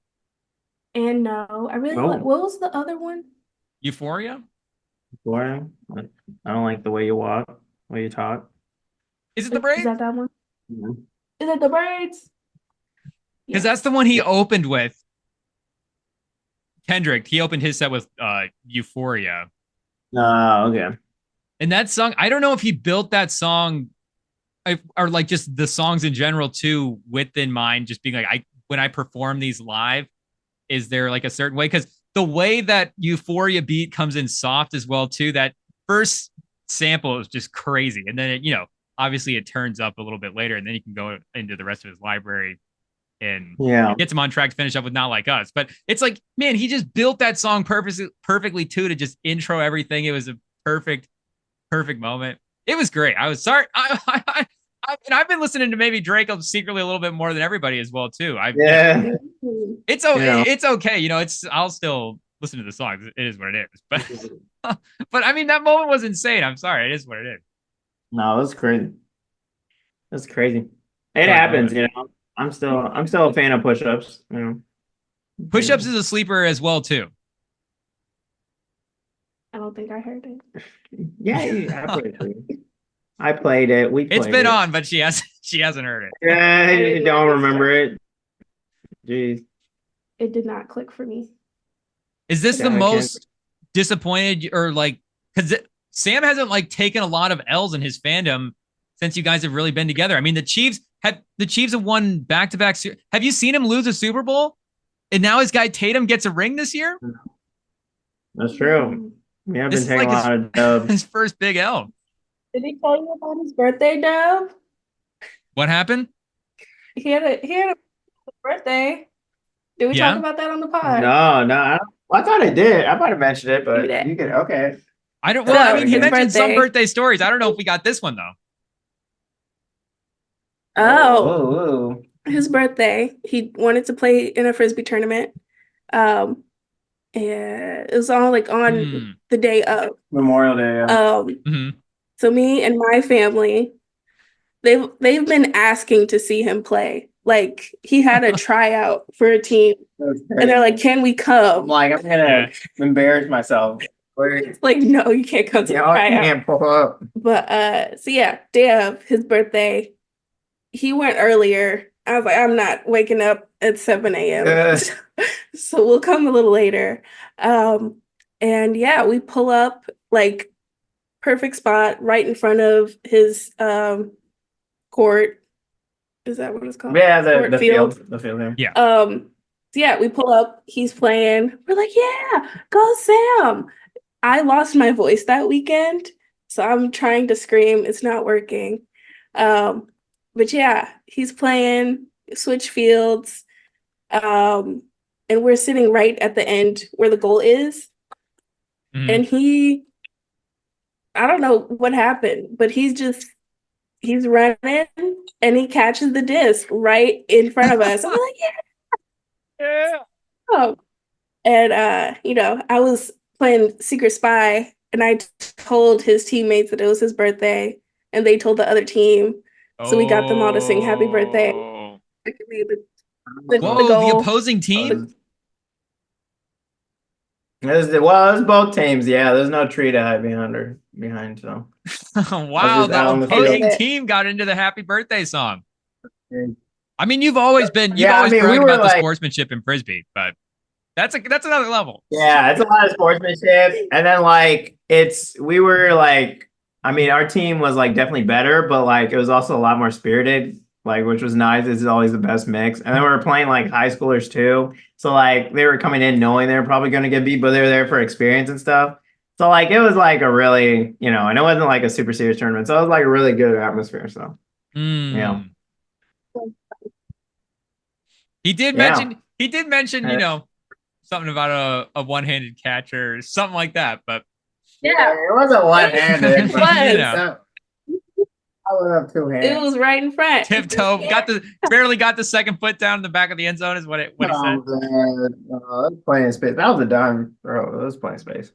and no. I really like. What was the other one? Euphoria. Boy, I don't like the way you walk, way you talk. Is it the Is Braids? that one? Yeah. Is it the Braids? Because that's the one he opened with. Kendrick. He opened his set with Euphoria. Okay. And that song, I don't know if he built that song or like just the songs in general too with in mind, just being like, when I perform these live, is there like a certain way? Because the way that Euphoria beat comes in soft as well too, that first sample is just crazy. And then obviously it turns up a little bit later, and then you can go into the rest of his library and gets him on track to finish up with Not Like Us. But it's like, man, he just built that song perfectly too, to just intro everything. It was a perfect moment. It was great. I was sorry. I've been listening to maybe Drake secretly a little bit more than everybody as well too. It's okay. I'll still listen to the songs. It is what it is. But I mean, that moment was insane. I'm sorry. It is what it is. No, that's crazy. That's crazy. It happens, I'm still a fan of push-ups. Push-ups is a sleeper as well too. I don't think I heard it. Yeah, I played it. It's been on, but she hasn't heard it. Yeah, you don't remember it. Jeez. It did not click for me. Is this the most disappointed, or like, because Sam hasn't like taken a lot of L's in his fandom since you guys have really been together? I mean, the Chiefs have won back-to-back. Have you seen him lose a Super Bowl? And now his guy Tatum gets a ring this year? That's true. Yeah, I've been taking like a lot of dubs. His first big L. Did he tell you about his birthday, Dub? What happened? He had a birthday. Did we talk about that on the pod? No. I thought I did. I might have mentioned it, but you could. Okay. I don't. Well, I mean, he mentioned some birthday. birthday stories. I don't know if we got this one though. Oh, his birthday. He wanted to play in a frisbee tournament. Yeah, it was all like on the day of Memorial Day. Yeah. So me and my family, they've been asking to see him play. Like, he had a tryout for a team, and they're like, "Can we come?" I'm like, I'm gonna embarrass myself. Like, no, you can't come to the tryout. I can't pull up. But so yeah, day of his birthday, he went earlier. I was like, I'm not waking up at 7 a.m. So we'll come a little later. And yeah, we pull up, like, perfect spot right in front of his court. Is that what it's called? Yeah, the field. The field. Yeah. So yeah, we pull up, he's playing. We're like, yeah, go Sam. I lost my voice that weekend, so I'm trying to scream. It's not working. But yeah, he's playing, switch fields. And we're sitting right at the end where the goal is. And I don't know what happened, but he's running and he catches the disc right in front of us. I'm like, yeah. Oh. And I was playing Secret Spy, and I told his teammates that it was his birthday, and they told the other team. So we got them all to sing happy birthday. Oh. The Whoa, the goal. opposing team? It was both teams. Yeah, there's no tree to hide behind. So Wow, just out the on the opposing field. team got into the happy birthday song. I mean, you've always bragged we about were the like, sportsmanship in Frisbee, but that's another level. yeah, it's a lot of sportsmanship. And then like we were like, I mean, our team was like definitely better, but like it was also a lot more spirited, like which was nice. This is always the best mix. And then we were playing like high schoolers too. So like they were coming in knowing they were probably gonna get beat, but they were there for experience and stuff. So like it was like a really, and it wasn't like a super serious tournament. So it was like a really good atmosphere. So yeah. He did mention, something about a one-handed catch or something like that, but yeah, it wasn't one-handed. It was. I went up 2 hands. It was right in front. Tiptoe barely got the second foot down in the back of the end zone is what he said. Man. That's plenty of space. That was a dime throw. It was plenty of space.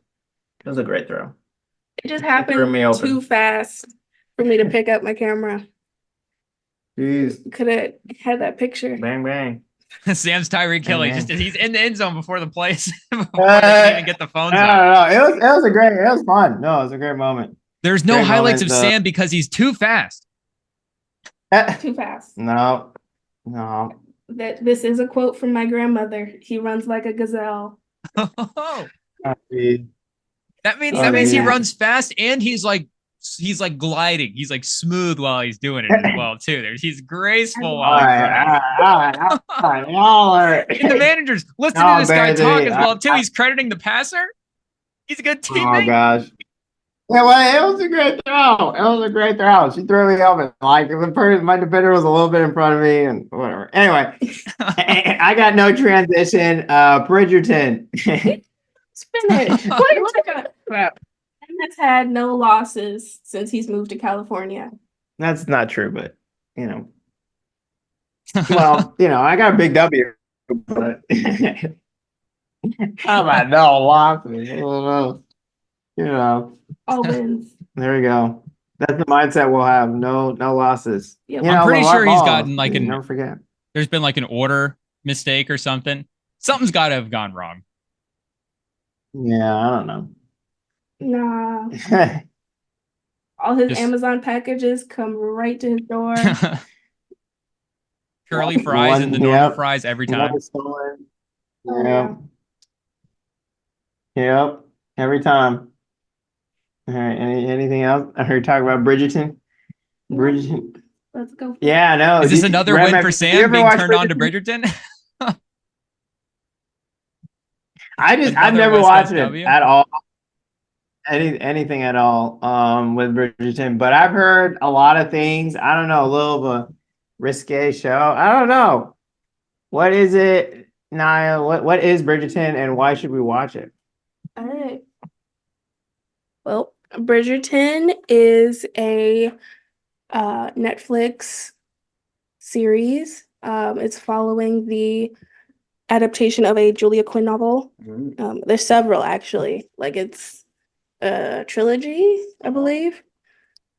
It was a great throw. It just happened too fast for me to pick up my camera. Jeez. Could have had that picture. Bang bang. Sam's Tyreek Hill. He's in the end zone before the plays before they can even get the phones out. No. It was fun. No, it was a great moment. There's no highlights of Sam because he's too fast. Too fast. No. This is a quote from my grandmother. He runs like a gazelle. That means he runs fast and he's like gliding. He's like smooth while he's doing it as well too. He's graceful while he's running. And the managers listen to this guy talk as well too. He's crediting the passer. He's a good teammate. Oh gosh. Yeah, well, it was a great throw. She threw me open. Like my defender was a little bit in front of me and whatever. Anyway, I got no transition. Bridgerton. Spinach. What are you talking about? Has had no losses since he's moved to California. That's not true, but well, I got a big W, but how about no losses? All wins. There we go. That's the mindset we'll have. No losses. Yep. I'm pretty sure he's gotten like never forget. There's been like an order mistake or something. Something's got to have gone wrong. Yeah, I don't know. Nah. All his Amazon packages come right to his door. Curly fries and the normal fries every time. Yep. Every time. All right. Anything else? I heard you talk about Bridgerton. Bridgerton. Let's go. Yeah, I know. Is this another win for Sam being turned on to Bridgerton? I've never watched it at all. Anything at all with Bridgerton, but I've heard a lot of things. I don't know, a little of a risque show. I don't know. What is it, Naya? What is Bridgerton and why should we watch it? All right. Well, Bridgerton is a Netflix series. It's following the adaptation of a Julia Quinn novel. There's several actually. Like it's a trilogy, I believe.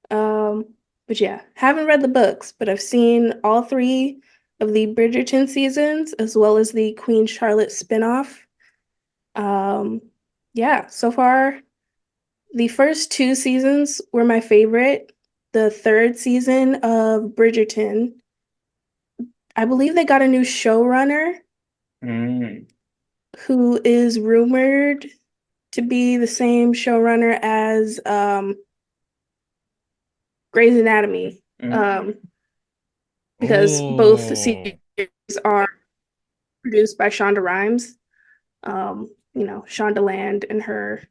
But yeah, haven't read the books, but I've seen all 3 of the Bridgerton seasons as well as the Queen Charlotte spinoff. Yeah, so far the first 2 seasons were my favorite. The 3rd season of Bridgerton, I believe they got a new showrunner who is rumored to be the same showrunner as Grey's Anatomy, because both series are produced by Shonda Rhimes. Shonda Land and her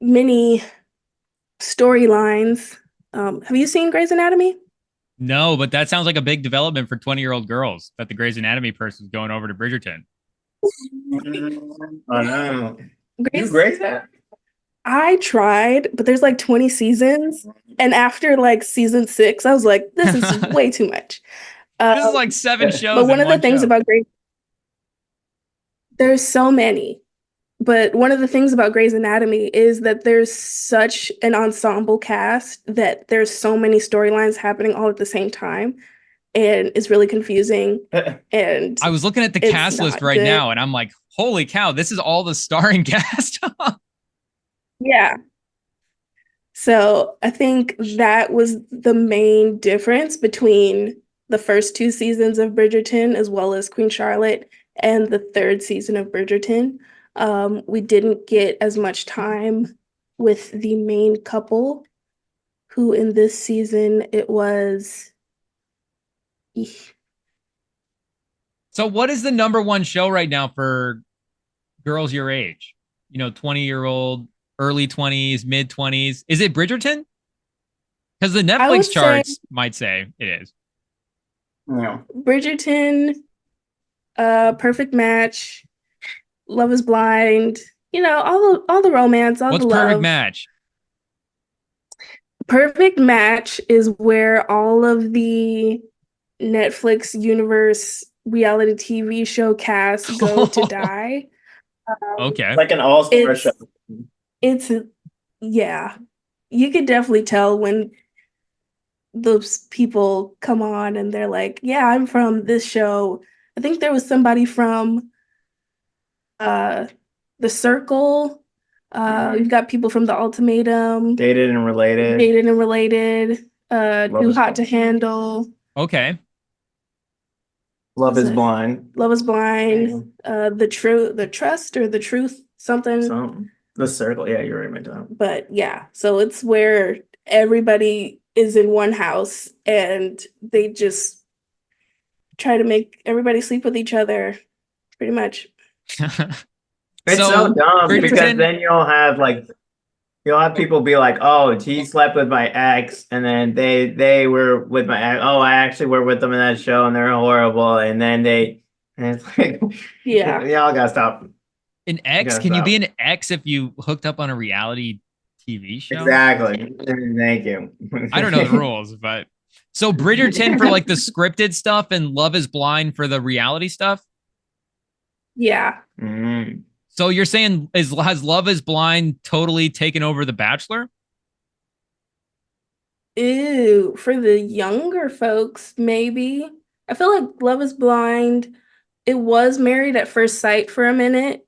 many storylines. Have you seen Grey's Anatomy? No, but that sounds like a big development for 20-year-old girls that the Grey's Anatomy person's going over to Bridgerton. I know. You Grey's Anatomy? I tried, but there's like 20 seasons. And after like season 6, I was like, this is way too much. This is like 7 shows. But one of the things about Grey's, there's so many. But one of the things about Grey's Anatomy is that there's such an ensemble cast that there's so many storylines happening all at the same time, and it's really confusing. And I was looking at the cast list right now, and I'm like, holy cow, this is all the starring cast. Yeah. So I think that was the main difference between the first 2 seasons of Bridgerton as well as Queen Charlotte and the 3rd season of Bridgerton. We didn't get as much time with the main couple, who in this season it was. So what is the #1 show right now for girls your age? 20-year-old, early 20s, mid 20s. Is it Bridgerton? Because the Netflix charts might say it is. Yeah. Bridgerton, Perfect Match, Love is Blind, all the romance, all What's the love. Perfect Match? Perfect Match is where all of the Netflix universe reality TV show casts go to die. Okay. It's like an all-star show. Yeah. You could definitely tell when those people come on and they're like, yeah, I'm from this show. I think there was somebody from The Circle. You've got people from The Ultimatum. Dated and Related. Too Hot to Handle. Okay. Love is Blind. The Trust or The Truth, something. The Circle. Yeah, you're right, my time. But yeah, so it's where everybody is in one house and they just try to make everybody sleep with each other, pretty much. It's so dumb because then you'll have people be like, oh, he slept with my ex, and then they were with my ex. Oh, I actually were with them in that show, and they're horrible. And then and it's like, yeah, y'all gotta stop. An ex? Can you be an ex if you hooked up on a reality TV show? Exactly. Thank you. I don't know the rules, but so Bridgerton for like the scripted stuff and Love is Blind for the reality stuff. Yeah. Mm. So you're saying has Love is Blind totally taken over The Bachelor? Ew, for the younger folks, maybe. I feel like Love is Blind, it was Married at First Sight for a minute,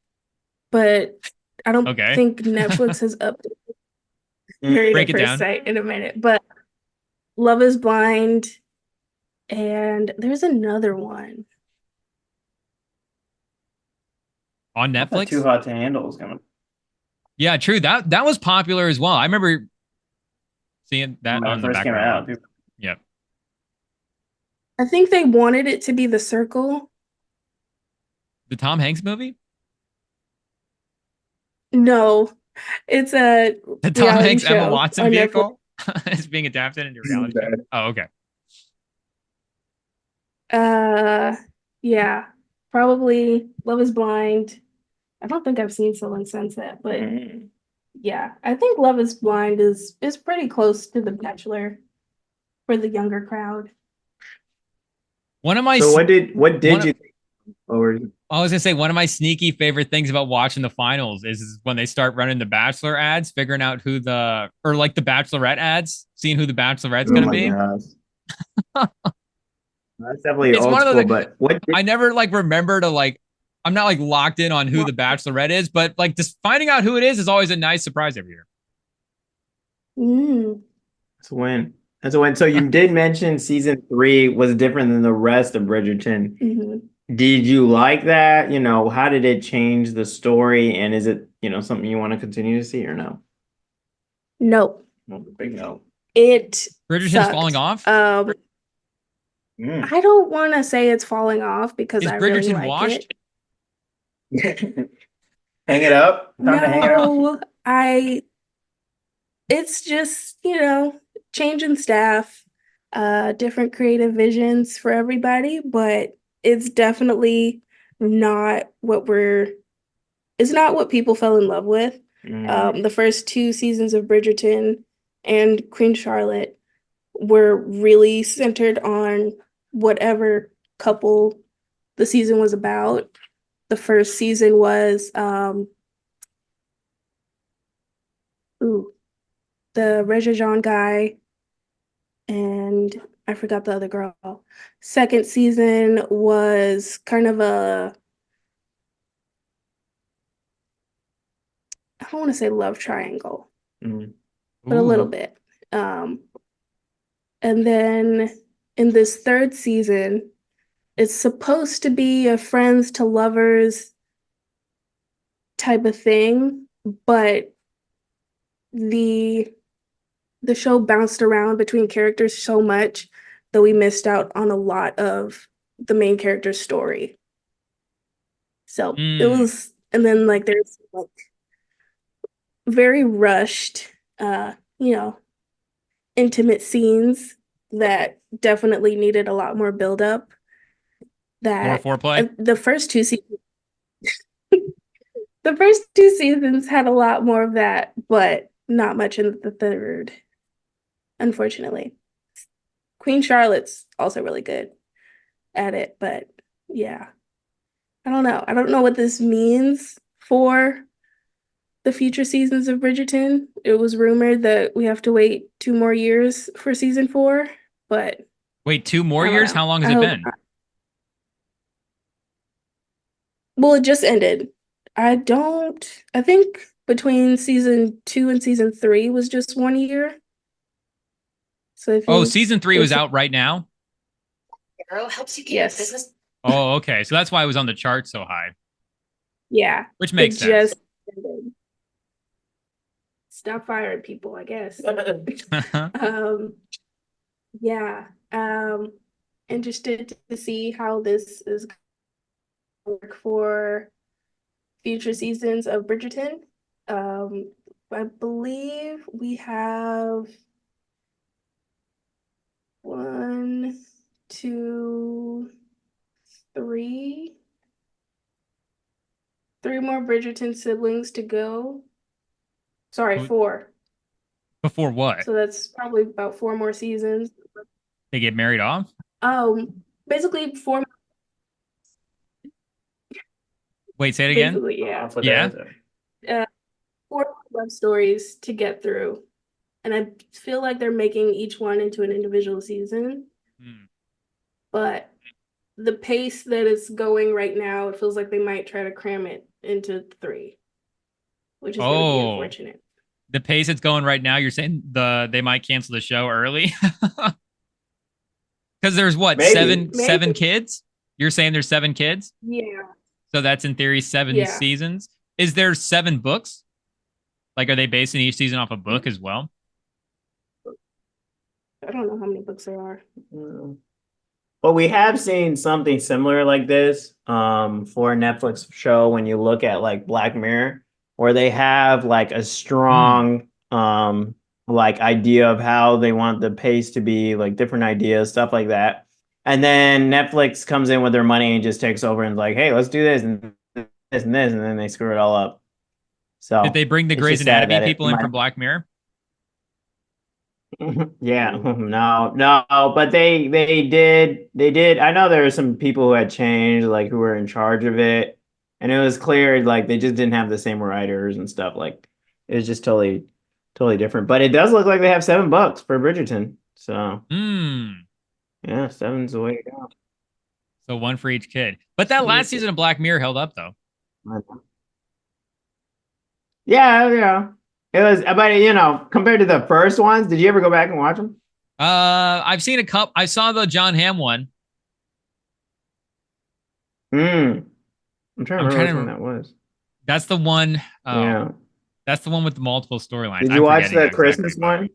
but I don't think Netflix has updated Married at First Sight in a minute. But Love is Blind, and there's another one. On Netflix? Too Hot to Handle is coming. Yeah, true. That was popular as well. I remember seeing that on the background. Yep. I think they wanted it to be The Circle. The Tom Hanks movie? No, it's the Tom Hanks Emma Watson vehicle is being adapted into reality. Oh, okay. Yeah, probably Love is Blind. I don't think I've seen Selling Sunset, but yeah, I think Love is Blind is pretty close to The Bachelor for the younger crowd. One of my what did you think? I was gonna say one of my sneaky favorite things about watching the finals is when they start running the Bachelor ads, figuring out who the Bachelorette ads, seeing who the Bachelorette's gonna be. That's definitely old school, but I never remember to I'm not locked in on who the Bachelorette is, but just finding out who it is always a nice surprise every year. That's a win. So you did mention season 3 was different than the rest of Bridgerton. Mm-hmm. Did you like that? How did it change the story? And is it, something you want to continue to see or no? No. Big no. Bridgerton's falling off? I don't want to say it's falling off because I really like washed? It. Hang it up? No, it's just, changing staff, different creative visions for everybody, but it's definitely not it's not what people fell in love with. The first 2 seasons of Bridgerton and Queen Charlotte were really centered on whatever couple the season was about. The first season was the Regé-Jean guy, and I forgot the other girl. Second season was kind of I don't want to say love triangle, but a little bit. And then in this third season, it's supposed to be a friends to lovers type of thing, but the show bounced around between characters so much that we missed out on a lot of the main character's story. So it was, and then like there's like very rushed, intimate scenes that definitely needed a lot more buildup. That more foreplay. The first two seasons, the first two seasons had a lot more of that, but not much in the third, unfortunately. Queen Charlotte's also really good at it, but yeah, I don't know. I don't know what this means for the future seasons of Bridgerton. It was rumored that we have to wait 2 more years for season 4, but wait, 2 more years? How long has it been? Well, it just ended. I think between season 2 and season 3 was just 1 year. So I think season 3 was out right now? Arrow helps you get business. Oh, okay. So that's why it was on the chart so high. Yeah. Which makes sense. Just ended. Stop firing people, I guess. Yeah. Interested to see how this is going to work for future seasons of Bridgerton. I believe we have 1, 2, 3 more Bridgerton siblings to go. Sorry, 4. Before what? So that's probably about 4 more seasons. They get married off? Basically 4. Wait, say it again? Basically, yeah. Yeah? 4 love stories to get through. And I feel like they're making each one into an individual season. But the pace that it's going right now, it feels like they might try to cram it into 3, which is going to be unfortunate. The pace it's going right now, you're saying they might cancel the show early? Because there's what, Maybe. seven kids? You're saying there's 7 kids? Yeah. So that's in theory 7 seasons. Is there 7 books? Like, are they basing each season off a book as well? I don't know how many books there are. Well, we have seen something similar like this for a Netflix show when you look at like Black Mirror, where they have like a strong like idea of how they want the pace to be, like different ideas, stuff like that. And then Netflix comes in with their money and just takes over and is like, hey, let's do this and this and this, and then they screw it all up. So did they bring the Grey's Anatomy people in for Black Mirror? Yeah, no, but they did. I know there were some people who had changed, like who were in charge of it, and it was clear like they just didn't have the same writers and stuff. Like it was just totally different. But it does look like they have 7 books for Bridgerton. So yeah, 7's the way to go. So 1 for each kid. But that last season of Black Mirror held up though. Yeah. It was, but compared to the first ones, did you ever go back and watch them? I've seen a couple. I saw the John Hamm one. I'm trying to remember which one that was. That's the one. Yeah. That's the one with the multiple storylines. Did you watch the Christmas one?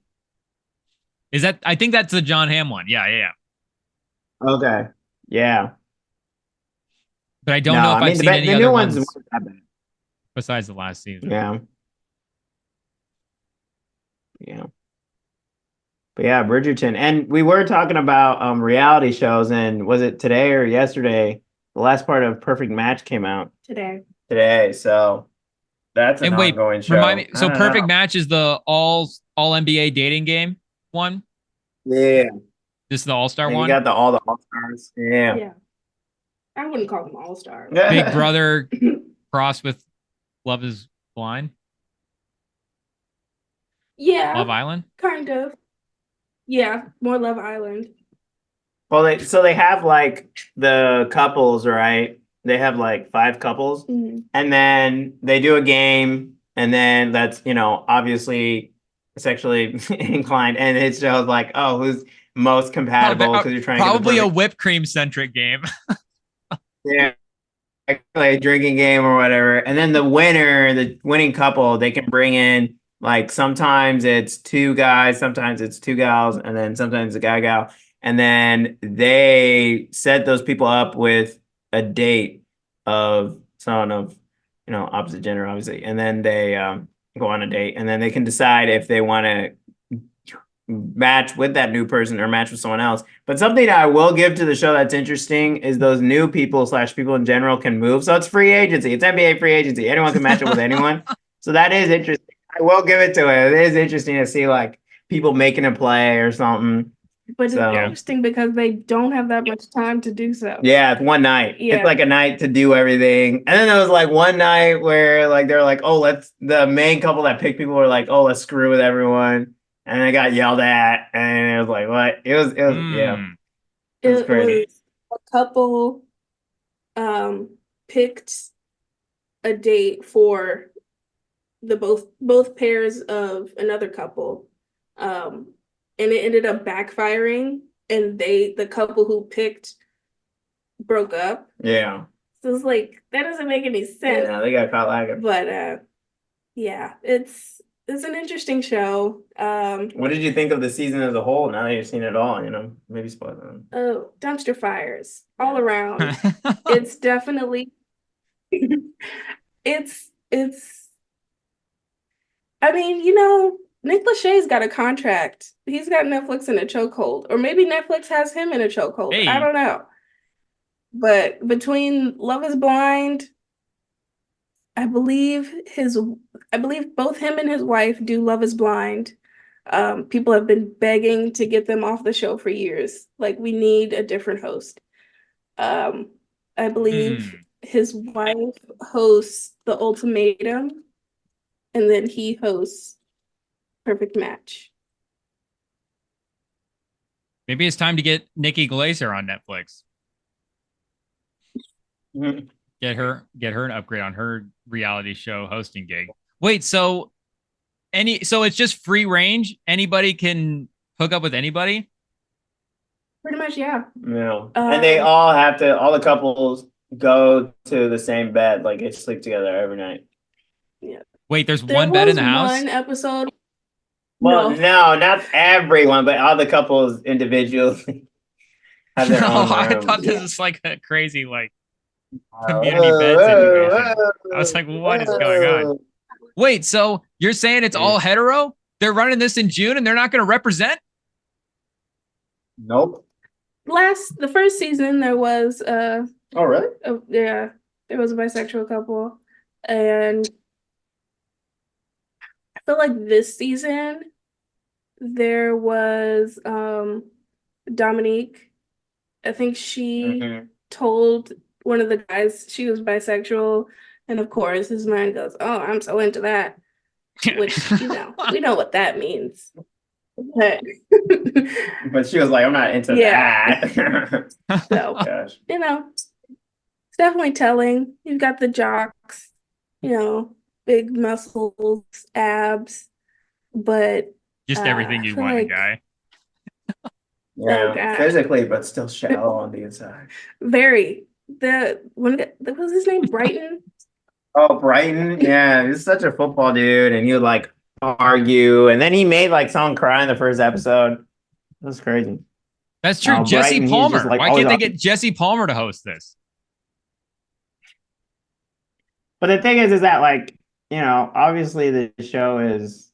Is that? I think that's the John Hamm one. Yeah. Okay. Yeah. But I don't know if I've seen any other ones besides the last season. Yeah. But yeah, Bridgerton. And we were talking about reality shows, and was it today or yesterday? The last part of Perfect Match came out. Today. So that's an ongoing show. Remind me. So Perfect Match is the all NBA dating game one? Yeah. This is the All-Star one? You got all the All-Stars. Yeah. I wouldn't call them All-Stars. Big Brother crossed with Love is Blind. Yeah, Love Island? kind of. Yeah, more Love Island. Well, they have like the couples, right? They have like 5 couples, and then they do a game, and then that's obviously sexually inclined, and it shows like, oh, who's most compatible because you're trying to get the Probably a perfect, whipped cream centric game. yeah, like a drinking game or whatever. And then the winning couple, they can bring in like sometimes it's 2 guys, sometimes it's 2 gals, and then sometimes a guy gal. And then they set those people up with a date of someone of opposite gender, obviously. And then they go on a date, and then they can decide if they want to match with that new person or match with someone else. But something I will give to the show that's interesting is those new people / people in general can move. So it's free agency. It's NBA free agency. Anyone can match up with anyone. So that is interesting. I will give it to it. It is interesting to see like people making a play or something. But it's So interesting because they don't have that much time to do so. yeah, it's one night. Yeah. It's like a night to do everything. And then there was like one night where like they're like, oh, the main couple that picked people were like, oh, let's screw with everyone. And they got yelled at, and it was like, what? It was yeah. It was crazy. A couple picked a date for the both pairs of another couple. And it ended up backfiring, and the couple who picked broke up. Yeah. So it's like that doesn't make any sense. Yeah, they got caught lagging. But yeah, it's an interesting show. What did you think of the season as a whole? Now that you've seen it all, maybe spoil them. Oh, dumpster fires all around. It's definitely it's I mean, Nick Lachey's got a contract. He's got Netflix in a chokehold. Or maybe Netflix has him in a chokehold. Hey. I don't know. But between Love is Blind, I believe both him and his wife do Love is Blind. People have been begging to get them off the show for years. Like, we need a different host. I believe his wife hosts The Ultimatum, and then he hosts Perfect Match. Maybe it's time to get Nikki Glaser on Netflix. Get her an upgrade on her reality show hosting gig. Wait, so it's just free range? Anybody can hook up with anybody? Pretty much, yeah. No. And they all the couples go to the same bed, like they sleep together every night. Yeah. Wait, there's one bed in the house? One episode. Well, no, not everyone, but all the couples individually have their own rooms. I thought this was like a crazy community bed situation. I was like, what is going on? Wait, so you're saying it's all hetero? They're running this in June and they're not going to represent? Nope. The first season there was oh really? Yeah, there was a bisexual couple, and I feel like this season there was Dominique. I think she told one of the guys she was bisexual, and of course his mind goes, oh, I'm so into that, which we know what that means. But she was like, I'm not into that. So gosh. It's definitely telling. You've got the jocks, big muscles, abs, but just everything you want, a guy. Yeah, physically, but still shallow on the inside. Very. What was his name? Brighton? Oh, Brighton. Yeah, he's such a football dude, and he would like argue, and then he made like someone cry in the first episode. It was crazy. That's true. Jesse Brighton, Palmer. like, why can't they get Jesse Palmer to host this? But the thing is that obviously the show is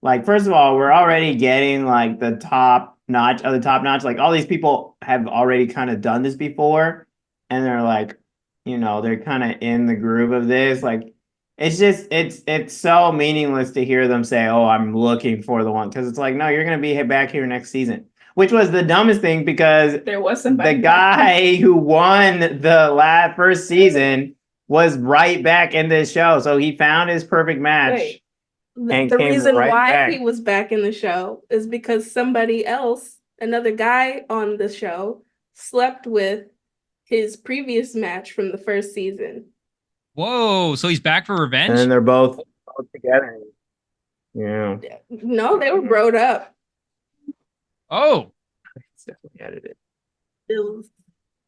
like, first of all, we're already getting like the top notch of the top notch. Like all these people have already kind of done this before, and they're like, they're kind of in the groove of this. Like, it's just it's so meaningless to hear them say, "Oh, I'm looking for the one," because it's like, no, you're gonna be back here next season. Which was the dumbest thing because there was somebody. The guy who won the first season was right back in this show, so he found his perfect match. Wait. And The came reason right why back. he was back in the show is because somebody else, another guy on the show, slept with his previous match from the first season. Whoa, so he's back for And revenge? then they're both together. Yeah. No, they were broed up. Oh, It's definitely edited. It was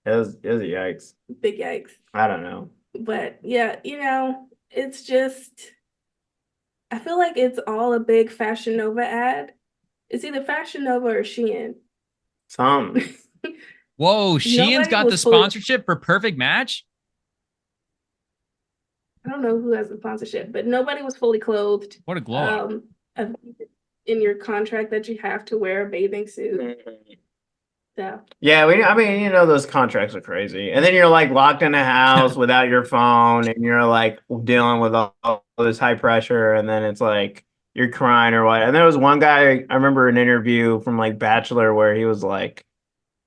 It was a yikes. big yikes. I don't know. But yeah, it's just, I feel like it's all a big Fashion Nova ad. It's either Fashion Nova or Shein. Some. whoa, Sheehan's Nobody got the was fully- sponsorship for Perfect Match? I don't know who has the sponsorship, but nobody was fully clothed. What a glow up. I think in your contract that you have to wear a bathing suit. So Yeah, I mean, you know, those contracts are crazy. And then you're like locked in a house without your phone, and you're like dealing with all this high pressure, and then it's like you're crying or what. And there was one guy, I remember an interview from like Bachelor where he was like,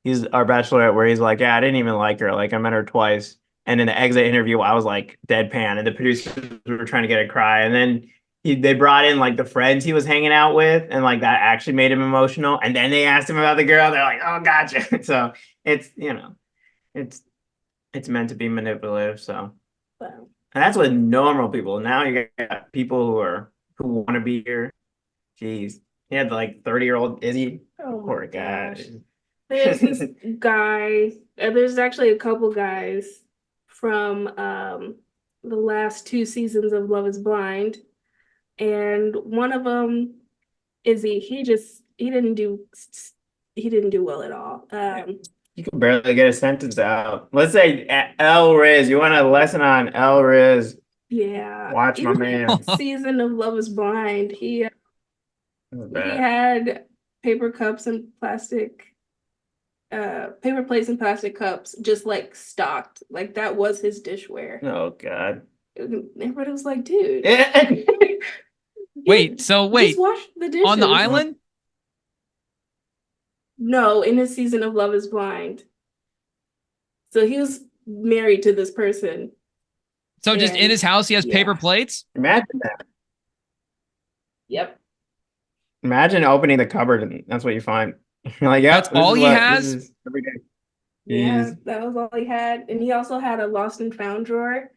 he's our Bachelorette, where he's like, yeah, I didn't even like her. Like I met her twice. And in the exit interview, I was like deadpan, and the producers were trying to get a cry. And then they brought in like the friends he was hanging out with, and like that actually made him emotional. And then they asked him about the girl. They're like, "Oh, gotcha." So it's it's meant to be manipulative. So well, and that's with normal people. Now you got people who want to be here. Jeez, he had like 30-year-old Izzy. oh Poor my guy. gosh. There's this guy, there's actually a couple guys from the last 2 seasons of Love is Blind. And one of them, Izzy, he didn't do well at all. You can barely get a sentence out. Let's say El Riz. You want a lesson on El Riz? Yeah. Watch my Even man. season of Love is Blind, he Bad. had paper cups and plastic paper plates and plastic cups just like stocked. Like that was his dishware. Oh God. Everybody was like, dude. Wait, so wait, Just wash the dishes. on the island? No, in his season of Love is Blind. So he was married to this person. So just in his house, he has yeah. paper plates? Imagine that. Yep. Imagine opening the cupboard and that's what you find. You're like, yeah, That's all he has? This is every day. Yeah, Jeez. that was all he had. And he also had a lost and found drawer.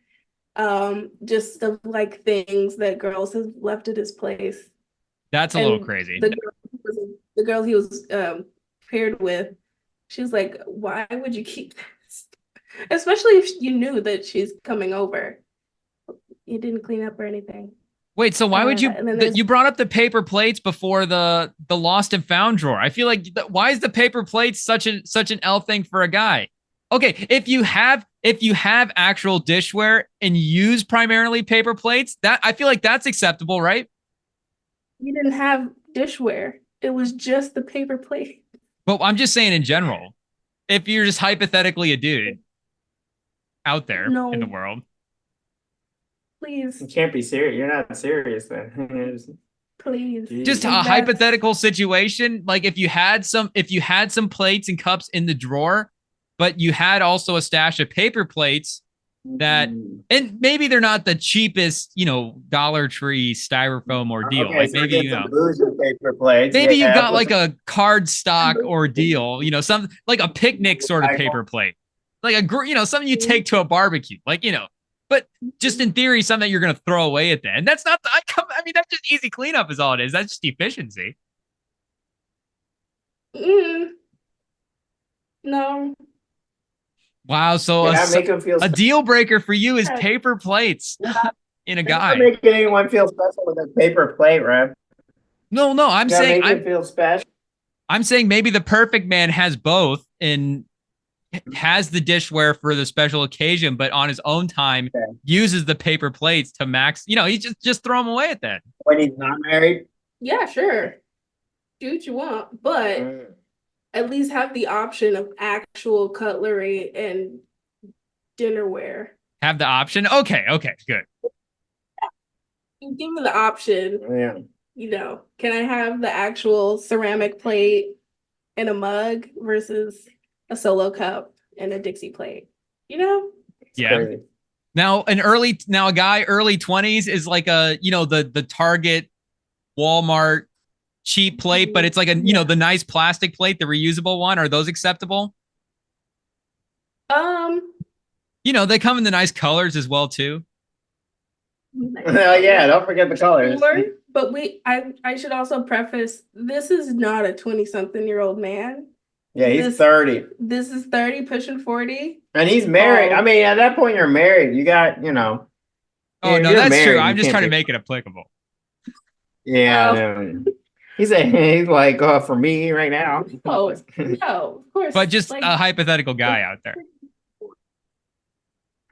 Just of like things that girls have left at his place. That's a And little crazy. The girl he was paired with, she was like, why would you keep this? Especially if you knew that she's coming over. You didn't clean up or anything. Wait, so why would you and then you brought up the paper plates before the lost and found drawer? I feel like why is the paper plates such an L thing for a guy? Okay, if you have actual dishware and use primarily paper plates, that I feel like that's acceptable, right? You didn't have dishware. It was just the paper plate. But I'm just saying in general, if you're just hypothetically a dude out there No. in the world. Please. You can't be serious. You're not serious then. Please. Just a hypothetical situation, like if you had some plates and cups in the drawer, but you had also a stash of paper plates that, and maybe they're not the cheapest, Dollar Tree styrofoam ordeal. Okay, like so maybe paper plates. maybe yeah, you got like a card stock ordeal, some like a picnic sort of paper plate, like something you take to a barbecue, but just in theory, something that you're gonna throw away at the end. That's not. I mean, that's just easy cleanup, is all it is. That's just efficiency. No. Wow. So a deal breaker for you is paper plates in a guy. Make anyone feel special with a paper plate, right? No. I'm saying make feel special. I'm saying maybe the perfect man has both and has the dishware for the special occasion, but on his own time uses the paper plates to max. He just throw them away at that. When he's not married. Yeah, sure. Do what you want, but at least have the option of actual cutlery and dinnerware. Have the option? Okay, good. You give me the option. Yeah. Can I have the actual ceramic plate and a mug versus a solo cup and a Dixie plate? Yeah. Crazy. Now a guy early 20s is like the Target Walmart cheap plate, but it's like a, the nice plastic plate, the reusable one. Are those acceptable? They come in the nice colors as well too. Oh yeah, don't forget the colors. Sure, but I should also preface, this is not a 20-something-year-old man. Yeah, he's 30. This is 30, pushing 40. And he's married. I mean, at that point, you're married. You got, Oh, no, that's married, true. I'm just trying to make it applicable. Yeah. He's like, oh, for me right now. Oh, no, of course. But just a hypothetical guy out there.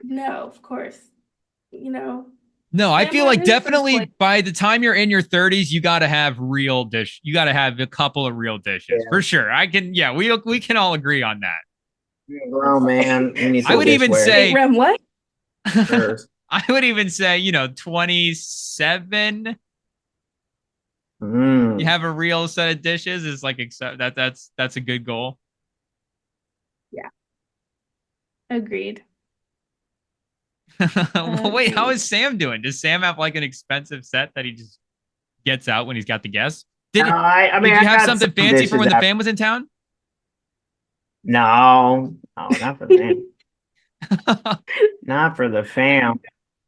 No, of course. No, I feel like definitely by the time you're in your 30s, you got to have real dish. You got to have a couple of real dishes for sure. We can all agree on that. You're a grown man. I would even say, Rem, what? Sure. I would even say, 27. You have a real set of dishes is like, that's a good goal. Yeah. Agreed. Well, wait, how is Sam doing? Does Sam have like an expensive set that he just gets out when he's got the guests? Did you have something fancy for when the fam was in town? No, not for them. Not for the fam.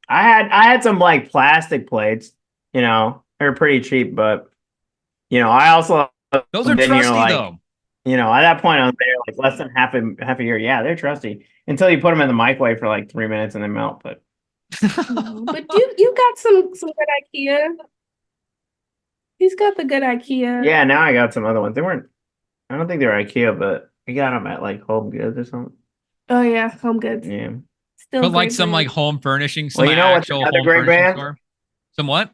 I had some like plastic plates, they're pretty cheap, but I also those are trusty though. At that point I was there like less than half a year. Yeah, they're trusty until you put them in the microwave for like 3 minutes and they melt. But but you got some good IKEA. He's got the good IKEA. Yeah, now I got some other ones. I don't think they were IKEA, but we got them at like Home Goods or something. Oh yeah, Home Goods. Yeah. Still, but like some like home furnishing. Well, what's another great brand? Store? Some what?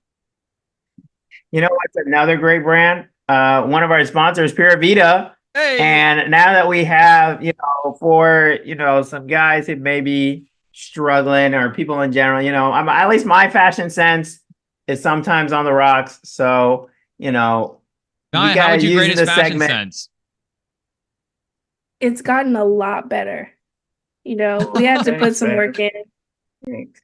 What's another great brand? One of our sponsors, Pura Vida. Hey. And now that we have, for some guys who may be struggling or people in general, at least my fashion sense is sometimes on the rocks. So, How would you rate his fashion sense? It's gotten a lot better. We had to put some work in. Thanks.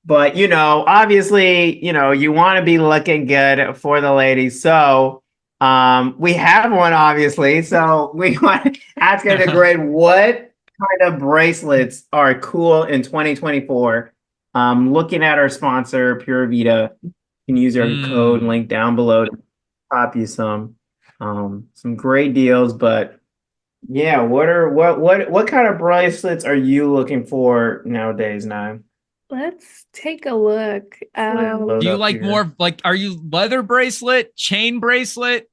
But, obviously, you want to be looking good for the ladies. So we have one, obviously. So we want to ask her to grade what kind of bracelets are cool in 2024. Looking at our sponsor, Pura Vida, you can use our code link down below to pop you some great deals. But yeah, what kind of bracelets are you looking for nowadays, Nye? Let's take a look. Do you like more like, are you leather bracelet, chain bracelet,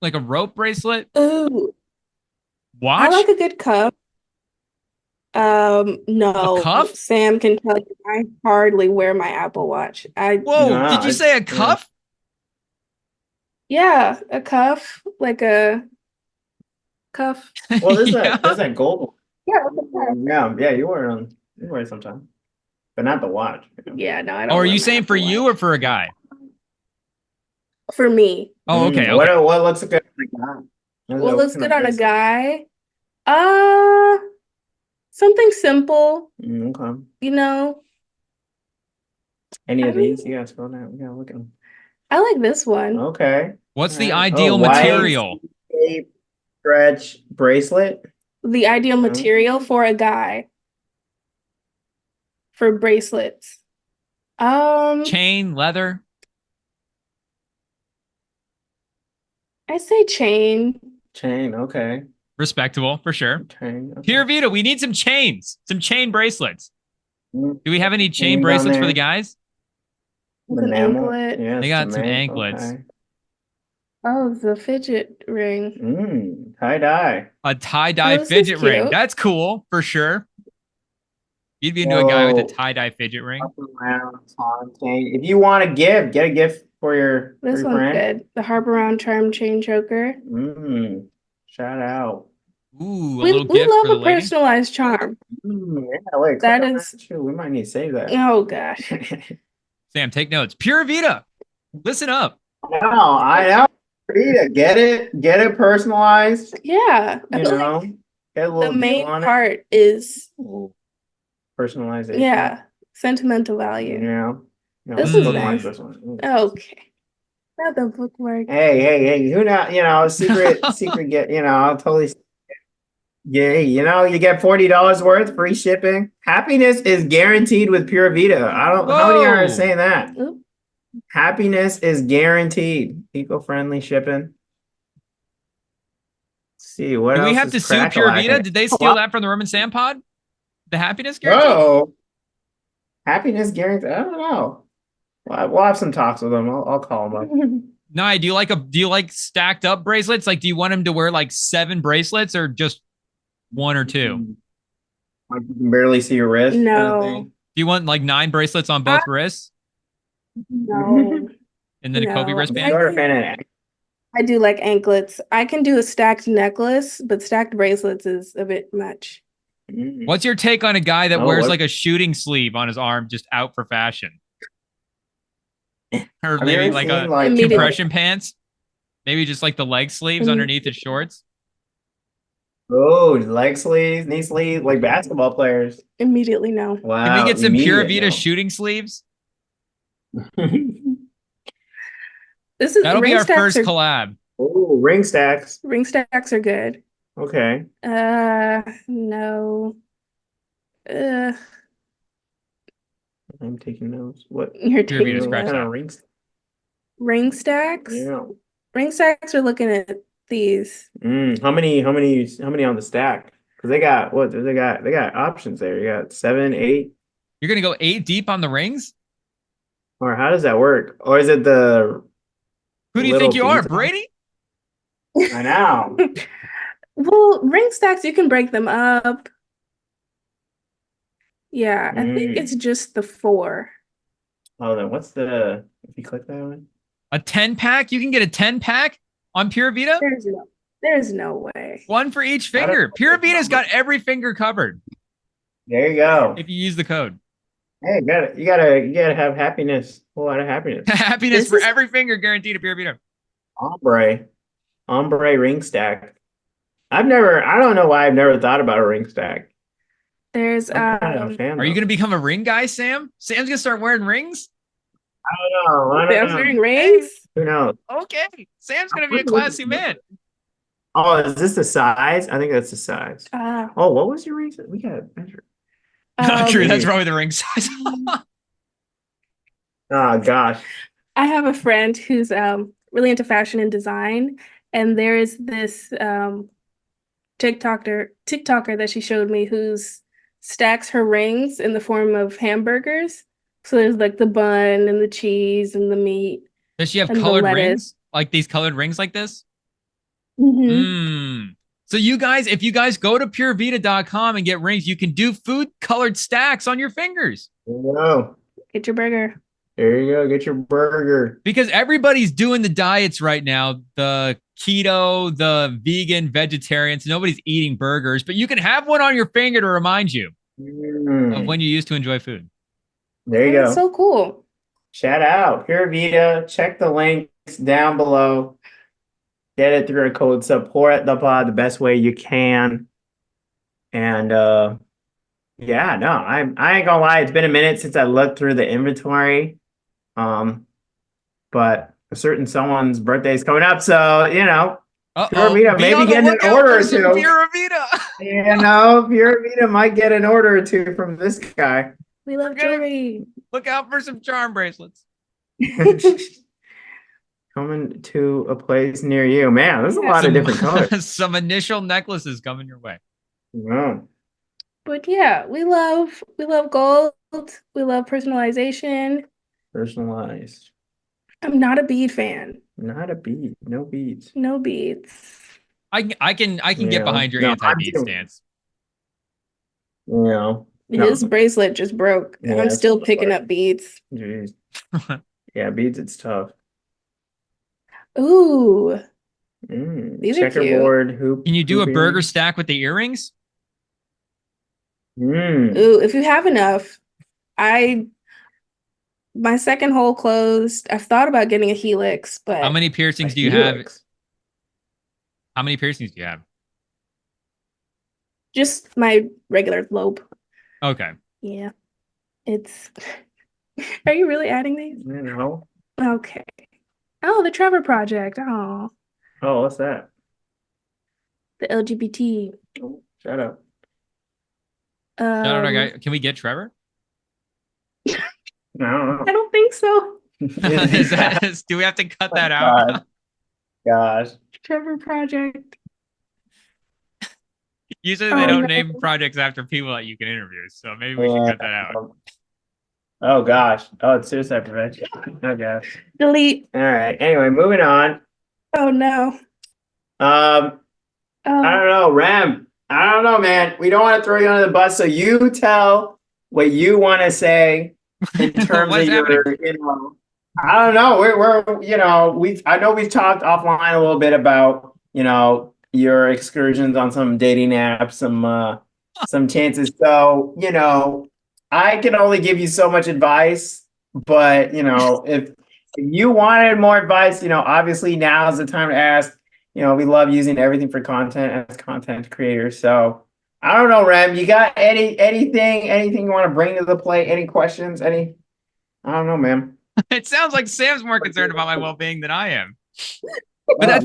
like a rope bracelet? Ooh, watch. I like a good cuff. No, a cuff? Sam can tell you I hardly wear my Apple Watch. Whoa, did you say a cuff? Yeah, a cuff, like a cuff. Well, there's that gold one. Yeah, yeah, you wear it sometimes. But not the watch. Yeah, no, I don't. Oh, are you saying for you or for a guy? For me. Oh, okay. What looks good on a guy? What looks good on a guy? Something simple. Okay. Any of these? You gotta scroll down. We gotta look at them. I like this one. Okay. What's the ideal material? Stretch bracelet. The ideal material for a guy. For bracelets. Chain, leather. I say chain. Chain, okay. Respectable for sure. Chain. Okay. Pura Vida, we need some chains, some chain bracelets. Do we have any chain bracelets for the guys? An anklet. Yeah, they got some anklets. Okay. Oh, the fidget ring. Tie-dye. A tie-dye fidget ring. That's cool for sure. You'd be into a guy with a tie-dye fidget ring. If you want to get a gift for your This one's friend. Good. The Harper Round Charm Chain Choker. Shout out. Ooh, we gift love for a personalized charm. Wait, that is true. We might need to save that. Oh gosh. Sam, take notes. Pura Vida. Listen up. No, I know. Vida, get it personalized. Yeah. Get a little the main part is personalization. Yeah. Sentimental value. Yeah. This is nice. Okay. Not the bookmark. Hey, who know, secret, get, I'll totally, yeah, you get $40 worth free shipping. Happiness is guaranteed with Pura Vida. How many are Whoa. saying that? Oop. Happiness is guaranteed. Eco-friendly shipping. Let's see, what Do we else have is to sue Pura Vida? crack-a-lacking? Did they steal that from the Rem and Sam pod? The happiness guarantee? Oh, happiness guarantee. I don't know. We'll have some talks with them. I'll call them up. No, do you like stacked up bracelets? Like, do you want him to wear like 7 bracelets or just 1 or 2? Like you can barely see your wrist. No. Kind of thing. Do you want like 9 bracelets on both wrists? No. And then a Kobe No, wristband? You're a fan of I do like anklets. I can do a stacked necklace, but stacked bracelets is a bit much. What's your take on a guy that wears what? like a shooting sleeve on his arm just out for fashion? Or Have you maybe ever like seen, a like, compression pants? Maybe just like the leg sleeves Mm. underneath his shorts? Oh, leg sleeves, knee sleeves, like basketball players. Immediately no. Wow. Can we get some Pura immediate Vida no. shooting sleeves? This is That'll be ring our stacks first are, collab. Oh, ring stacks. ring stacks are good. Okay. No. I'm taking notes. What You're Pura Vida taking scratch kind notes. of that. rings? Ring stacks? Yeah. Ring stacks are looking at these. How many on the stack? Because they got what? They got options there. You got 7, 8. You're gonna go 8 deep on the rings? Or how does that work? Or is it the Who do you little think you are, beads? Brady? I know. Well, ring stacks, you can break them up. Yeah, I think it's just the 4. Oh, then what's the, if you click that one? A 10-pack? You can get a 10-pack on Pura Vida? There's no way. 1 for each finger. Pura Vida's got every finger covered There you go. if you use the code. Hey, you gotta have happiness. A whole lot of happiness. Happiness This for is- every finger guaranteed at Pura Vida. Ombre ring stack. I don't know why I've never thought about a ring stack. There's I'm kind of a fan. Are you gonna become a ring guy, Sam? Sam's gonna start wearing rings? I don't Sam's know. wearing rings? Who knows? Okay. Sam's gonna be a classy man. Oh, is this the size? I think that's the size. Oh, what was your ring? We gotta measure. True, that's probably the ring size. Oh gosh. I have a friend who's really into fashion and design, and there is this TikToker that she showed me who's stacks her rings in the form of hamburgers. So there's like the bun and the cheese and the meat. Does she have and the colored lettuce. rings? Like these colored rings like this? Mhm. So you guys, if you guys go to puravita.com and get rings, you can do food colored stacks on your fingers. There you go. Get your burger. There you go. Get your burger. Because everybody's doing the diets right now, the keto, the vegan, vegetarians. Nobody's eating burgers, but you can have one on your finger to remind you of when you used to enjoy food. There you That's go. so cool. Shout out. Pure Vita. Check the links down below. Get it through a code. Support the pod the best way you can. And yeah, no, I ain't gonna lie. It's been a minute since I looked through the inventory. But a certain someone's birthday is coming up, so Pure Vita maybe getting an order or two. Pure Vita. Pure Vita might get an order or two from this guy. We love jewelry. Look out for some charm bracelets. Coming to a place near you. Man, there's a lot of different colors. Some initial necklaces coming your way. Wow. But yeah, we love gold. We love personalization. Personalized. I'm not a bead fan. Not a bead. No beads. No beads. I can get Yeah. behind your No, anti-bead I'm too. stance. No. His bracelet just broke. Yeah, I'm that's still what picking like- up beads. Jeez. Yeah, beads, it's tough. Ooh, These are cute. Checkerboard hoop. Can you do a hoop burger earrings. stack with the earrings? ooh, if you have enough. My second hole closed. I've thought about getting a helix, but How many piercings A do you have? helix. How many piercings do you have? just my regular lobe. Okay. Yeah. It's Are you really adding these? You know. Okay. Oh, the Trevor Project. Oh, Oh, what's that? the LGBT. Oh, shut up. Shout out, our Um, guy. Can we get Trevor? I don't I don't think so. know. Do we have to cut that out? Gosh. Trevor Project. Usually Oh, they don't no. name projects after people that you can interview, so maybe we should cut that out. Oh gosh. Oh, it's suicide prevention. Okay. Delete. All right. Anyway, moving on. Oh no. I don't know, Rem. I don't know, man. We don't want to throw you under the bus, so you tell what you want to say in terms What's of your, happening? I don't know. I know we've talked offline a little bit about, your excursions on some dating apps, some chances. So, I can only give you so much advice, but if you wanted more advice, obviously now is the time to ask. We love using everything for content as content creators. So I don't know, Rem, you got anything you want to bring to the plate? Any questions? I don't know, man. It sounds like Sam's more concerned about my well-being than I am. But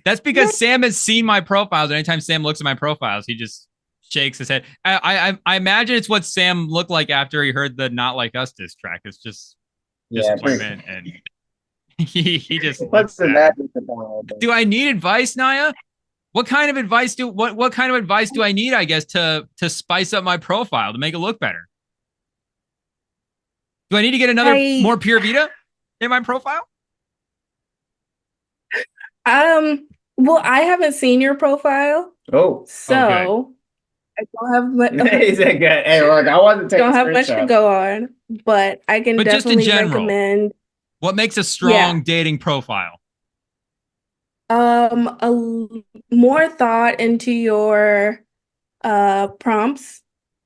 that's because Sam has seen my profiles. And anytime Sam looks at my profiles, he just shakes his head. I imagine it's what Sam looked like after he heard the Not Like Us diss track. It's just disappointment, and he just What's the magic? Do I need advice, Naya? What kind of advice do I need, I guess, to spice up my profile to make it look better? Do I need to get another more Pure Vita in my profile? Well, I haven't seen your profile. Oh, so I don't have much. Hey, look, I wasn't taking. Don't have much to go on, but I can definitely just in general, recommend. What makes a strong dating profile? More thought into your prompts.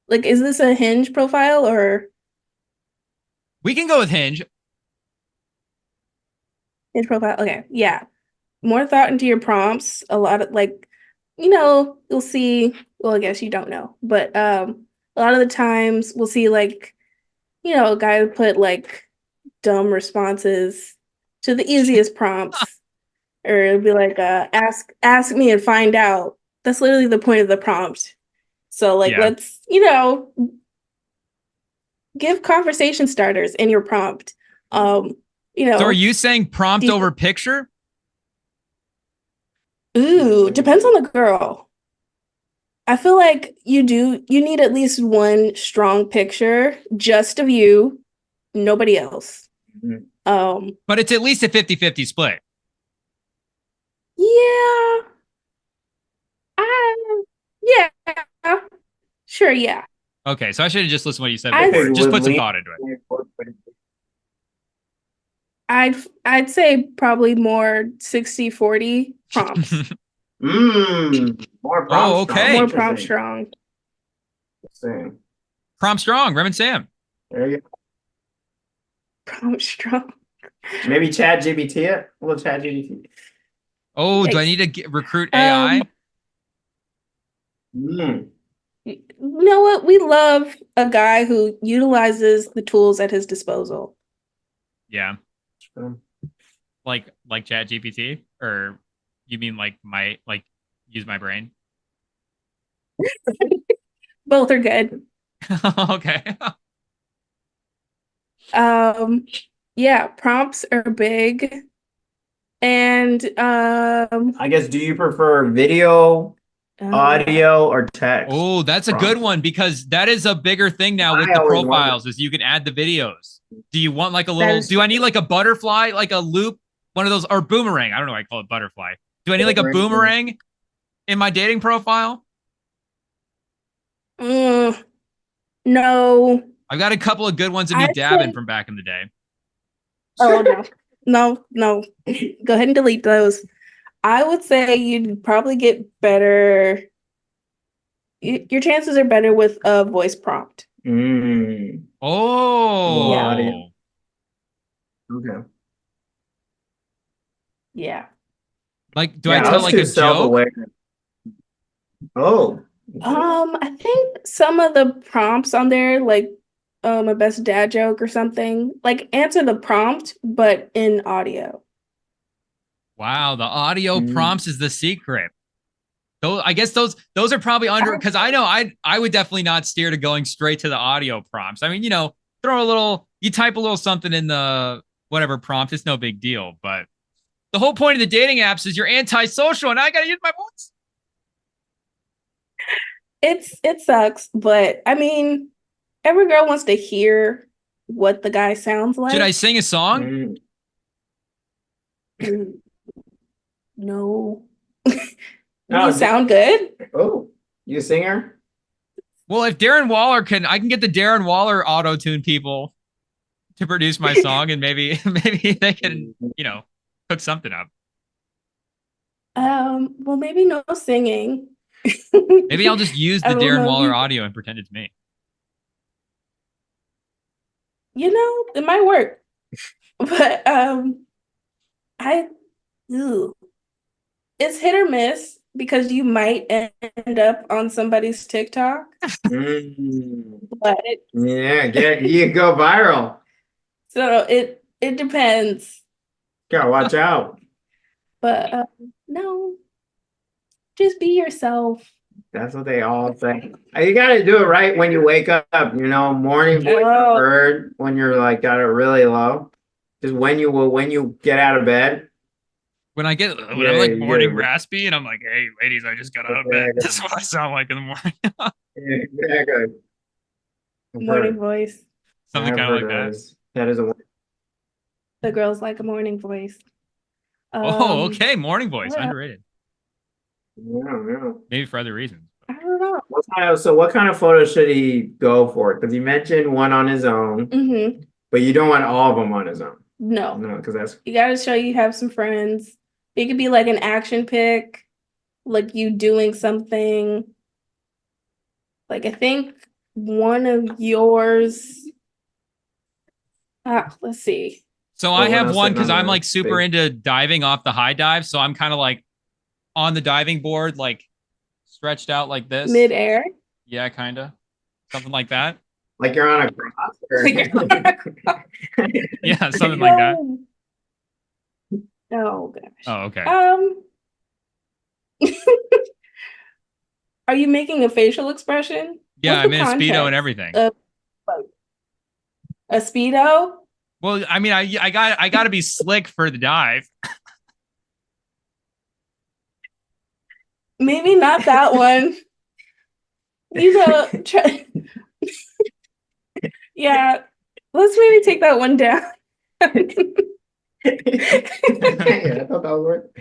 Like, is this a Hinge profile or? We can go with Hinge. Hinge profile. Okay, yeah. More thought into your prompts. A lot of you'll see. Well, I guess you don't know, but a lot of the times we'll see a guy put like dumb responses to the easiest prompts, or it'll be like ask me and find out. That's literally the point of the prompt. So let's give conversation starters in your prompt. So are you saying prompt over picture? Ooh, depends on the girl. I feel like you need at least one strong picture just of you, nobody else. Mm-hmm. But it's at least a 50-50 split. Yeah. Yeah. Sure, yeah. Okay, so I should have just listened to what you said before. Just put some thought into it. I'd say probably more 60-40 prompts. More prompt okay. More prompt strong. Prompt strong, Rem and Sam. There you go. Prompt strong. Maybe ChatGPT it. A little ChatGPT. Oh, do I need to recruit AI? You know what? We love a guy who utilizes the tools at his disposal. Yeah. Like ChatGPT, or you mean use my brain? Both are good. Okay. Yeah, prompts are big. And I guess, do you prefer video, audio, or text? Oh, that's a good one, because that is a bigger thing now with the profiles, is you can add the videos. Do you want like a little, do I need like a butterfly, like a loop, one of those, or boomerang? I don't know why I call it butterfly. Do I need like a boomerang in my dating profile? No. I've got a couple of good ones of me dabbing from back in the day. Oh, no. No. Go ahead and delete those. I would say you'd probably get better. Your chances are better with a voice prompt. Oh. Yeah. Okay. Yeah. Like, do I tell like a joke? Oh. I think some of the prompts on there, like a best dad joke or something, like answer the prompt, but in audio. Wow, the audio prompts is the secret. I guess those are probably under, because I know I would definitely not steer to going straight to the audio prompts. I mean, throw a little, you type a little something in the whatever prompt, it's no big deal. But the whole point of the dating apps is you're antisocial, and I gotta use my voice. It sucks, but I mean, every girl wants to hear what the guy sounds like. Should I sing a song? No. You sound good. Oh, you a singer? Well, if Darren Waller I can get the Darren Waller auto-tune people to produce my song, and maybe they can, cook something up. Well, maybe no singing. Maybe I'll just use the Darren Waller audio and pretend it's me. It might work. But it's hit or miss, because you might end up on somebody's TikTok. But you go viral. So it depends. Gotta watch out. But no, just be yourself. That's what they all say. You gotta do it right when you wake up. Morning voice heard when you're like got it really low. Just when you get out of bed. When I'm like morning raspy, and I'm like, "Hey, ladies, I just got out of bed." That's what I sound like in the morning. Exactly. Morning voice. Something kind of like that. That is a. The girls like a morning voice. Oh, okay, morning voice, underrated. Yeah. Maybe for other reasons. I don't know. What kind of photo should he go for? Because you mentioned one on his own, but you don't want all of them on his own. No, because you got to show you have some friends. It could be like an action pic, like you doing something. Like I think one of yours. Let's see. So I have one because I'm like super into diving off the high dive. So I'm kind of like on the diving board, like stretched out like this. Mid-air? Yeah, kind of. Something like that. Like you're on a cross? Yeah, something like that. Oh, gosh. Oh, okay. Are you making a facial expression? Yeah, I'm in a Speedo and everything. A Speedo? Well, I mean, I got to be slick for the dive. Maybe not that one. Try. Yeah, let's maybe take that one down. Yeah, I thought that would work.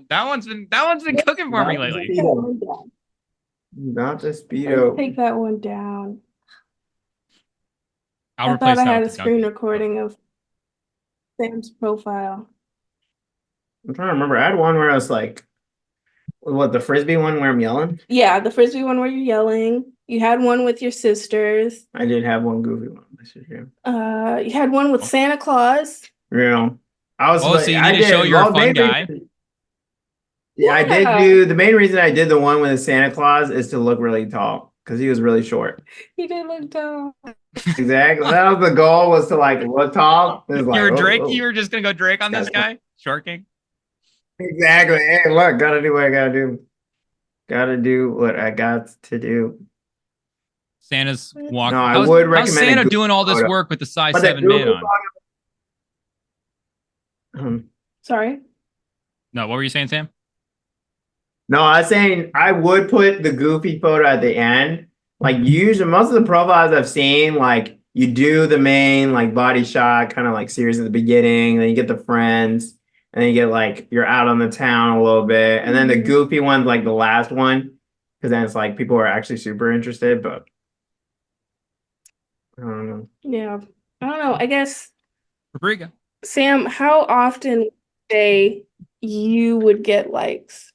that one's been cooking for me lately. Not the Speedo. Let's take that one down. I thought I had a screen recording of Sam's profile. I'm trying to remember. I had one where I was like, what, the Frisbee one where I'm yelling? Yeah, the Frisbee one where you're yelling. You had one with your sisters. I did have one goofy one. You had one with Santa Claus. Yeah. I was so you need to show you're a fun guy. Yeah, I did do, the main reason I did the one with the Santa Claus is to look really tall, because he was really short. He did look tall. Exactly. That was the goal, was to like look tall. You're Drake. You were just gonna go Drake on this guy, Short King. Exactly. Hey, look, gotta do what I gotta do. Gotta do what I got to do. Santa's walking. No, I would recommend. How's Santa doing all this work with the size 7 man on? Sorry. No, what were you saying, Sam? No, I was saying I would put the goofy photo at the end. Like usually, most of the profiles I've seen, like you do the main like body shot, kind of like series at the beginning, then you get the friends, and then you get like you're out on the town a little bit, and then the goofy one's like the last one, because then it's like people are actually super interested. But I don't know. Yeah, I don't know. I guess. Paprika. Sam, how often would you say you would get likes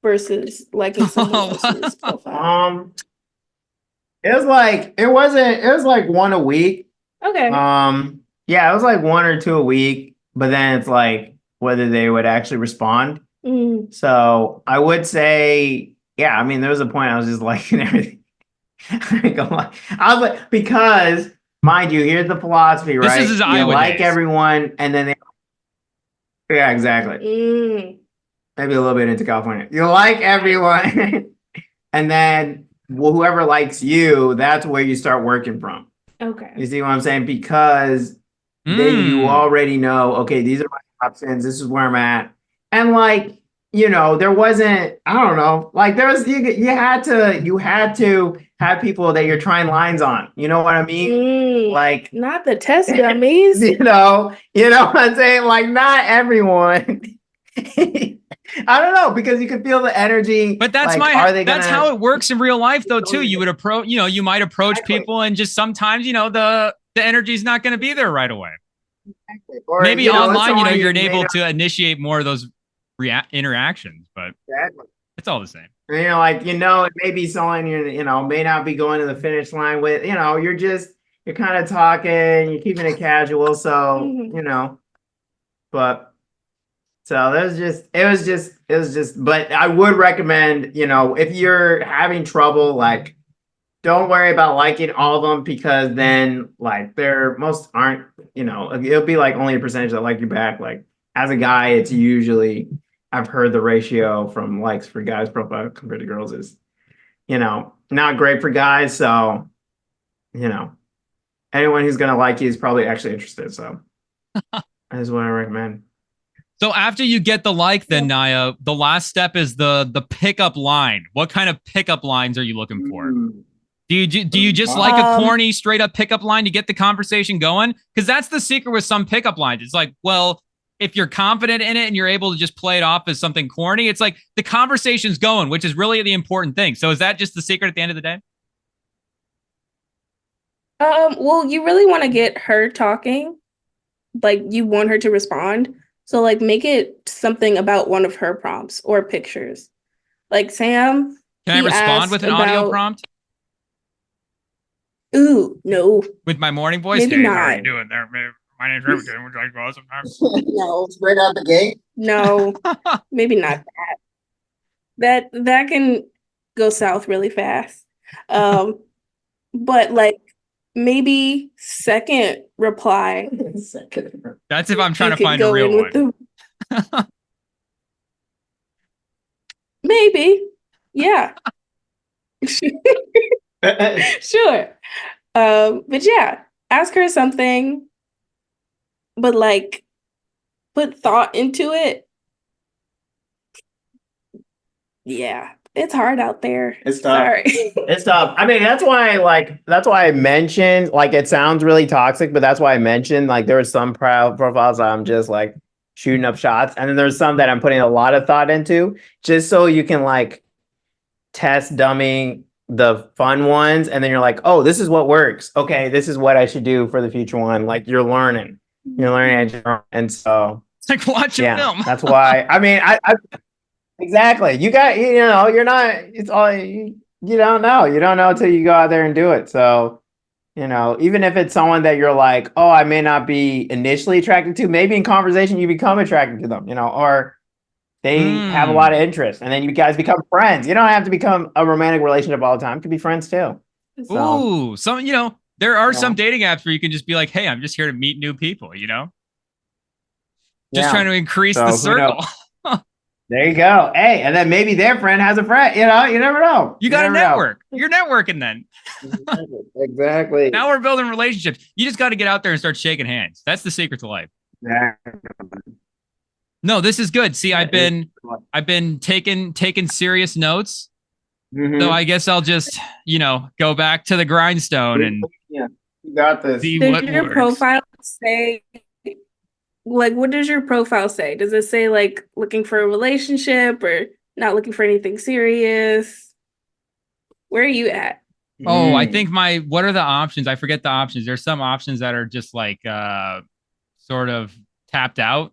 versus liking someone else's profile? It was like one a week. Okay. Yeah, it was like one or two a week, but then it's like whether they would actually respond. So I would say, yeah, I mean, there was a point I was just liking everything. I was like, because mind you, here's the philosophy, right? This is his Iowa like days. everyone, and then Yeah, exactly. Maybe a little bit into California. You like everyone. And then whoever likes you, that's where you start working from. Okay. You see what I'm saying? Because then you already know, okay, these are my options. This is where I'm at. And like, you know, there wasn't, I don't know, like there was, you had to have people that you're trying lines on. You know what I mean? Like, not the test dummies. you know what I'm saying? Like, not everyone. I don't know, because you can feel the energy. But that's like, that's how it works in real life though too. You would approach, you know, you might approach people and just sometimes, you know, the energy's not going to be there right away. Or, maybe you know, online, you know, you're able to initiate more of those interactions, but it's all the same. You know, like, you know, it may be someone you know, may not be going to the finish line with, you know, you're kind of talking, you're keeping it casual. So, you know, but so it was just, but I would recommend, you know, if you're having trouble, like, don't worry about liking all of them, because then like most aren't, you know, it'll be like only a percentage that like you back. Like, as a guy, it's usually, I've heard the ratio from likes for guys' profile compared to girls is, you know, not great for guys. So, you know, anyone who's gonna like you is probably actually interested. So that is what I recommend. So after you get the like, then Naya, the last step is the pickup line. What kind of pickup lines are you looking for? Do you just like a corny straight up pickup line to get the conversation going? Because that's the secret with some pickup lines. It's like, well, if you're confident in it and you're able to just play it off as something corny, it's like the conversation's going, which is really the important thing. So is that just the secret at the end of the day? Well, you really want to get her talking. Like, you want her to respond. So like make it something about one of her prompts or pictures. Like Sam. Can I respond with an audio prompt? Ooh, no. With my morning voice? Maybe hey, not. how are you doing there? My name's Remington. Would you like to go out sometime? No, straight out the gate. No, maybe not that. That can go south really fast. But like maybe second reply. That's if I'm trying to find a real one. Maybe. Yeah. Sure. But yeah, ask her something, but like put thought into it. Yeah, it's hard out there. It's tough. Sorry. It's tough. I mean, that's why I mentioned, like, it sounds really toxic, but that's why I mentioned, like, there are some profiles I'm just like shooting up shots, and then there's some that I'm putting a lot of thought into, just so you can like test dumbing the fun ones, and then you're like, oh, this is what works. Okay, this is what I should do for the future one. Like, you're learning, and so it's like watching film. That's why. I mean, I exactly. You got, you know, you're not. It's all you don't know. You don't know until you go out there and do it. So, you know, even if it's someone that you're like, oh, I may not be initially attracted to, maybe in conversation you become attracted to them, you know, or they have a lot of interest, and then you guys become friends. You don't have to become a romantic relationship all the time. It could be friends too. So, ooh, you know, there are some dating apps where you can just be like, hey, I'm just here to meet new people, you know? Just trying to increase the circle. There you go. Hey, and then maybe their friend has a friend. You know, you never know. You got a network. You're networking then. Exactly. Now we're building relationships. You just got to get out there and start shaking hands. That's the secret to life. No, this is good. See, I've been taking serious notes. So I guess I'll just, you know, go back to the grindstone and you got this. See does your profile say, like, what does your profile say? Does it say like looking for a relationship or not looking for anything serious? Where are you at? Oh, I think what are the options? I forget the options. There's some options that are just like sort of tapped out,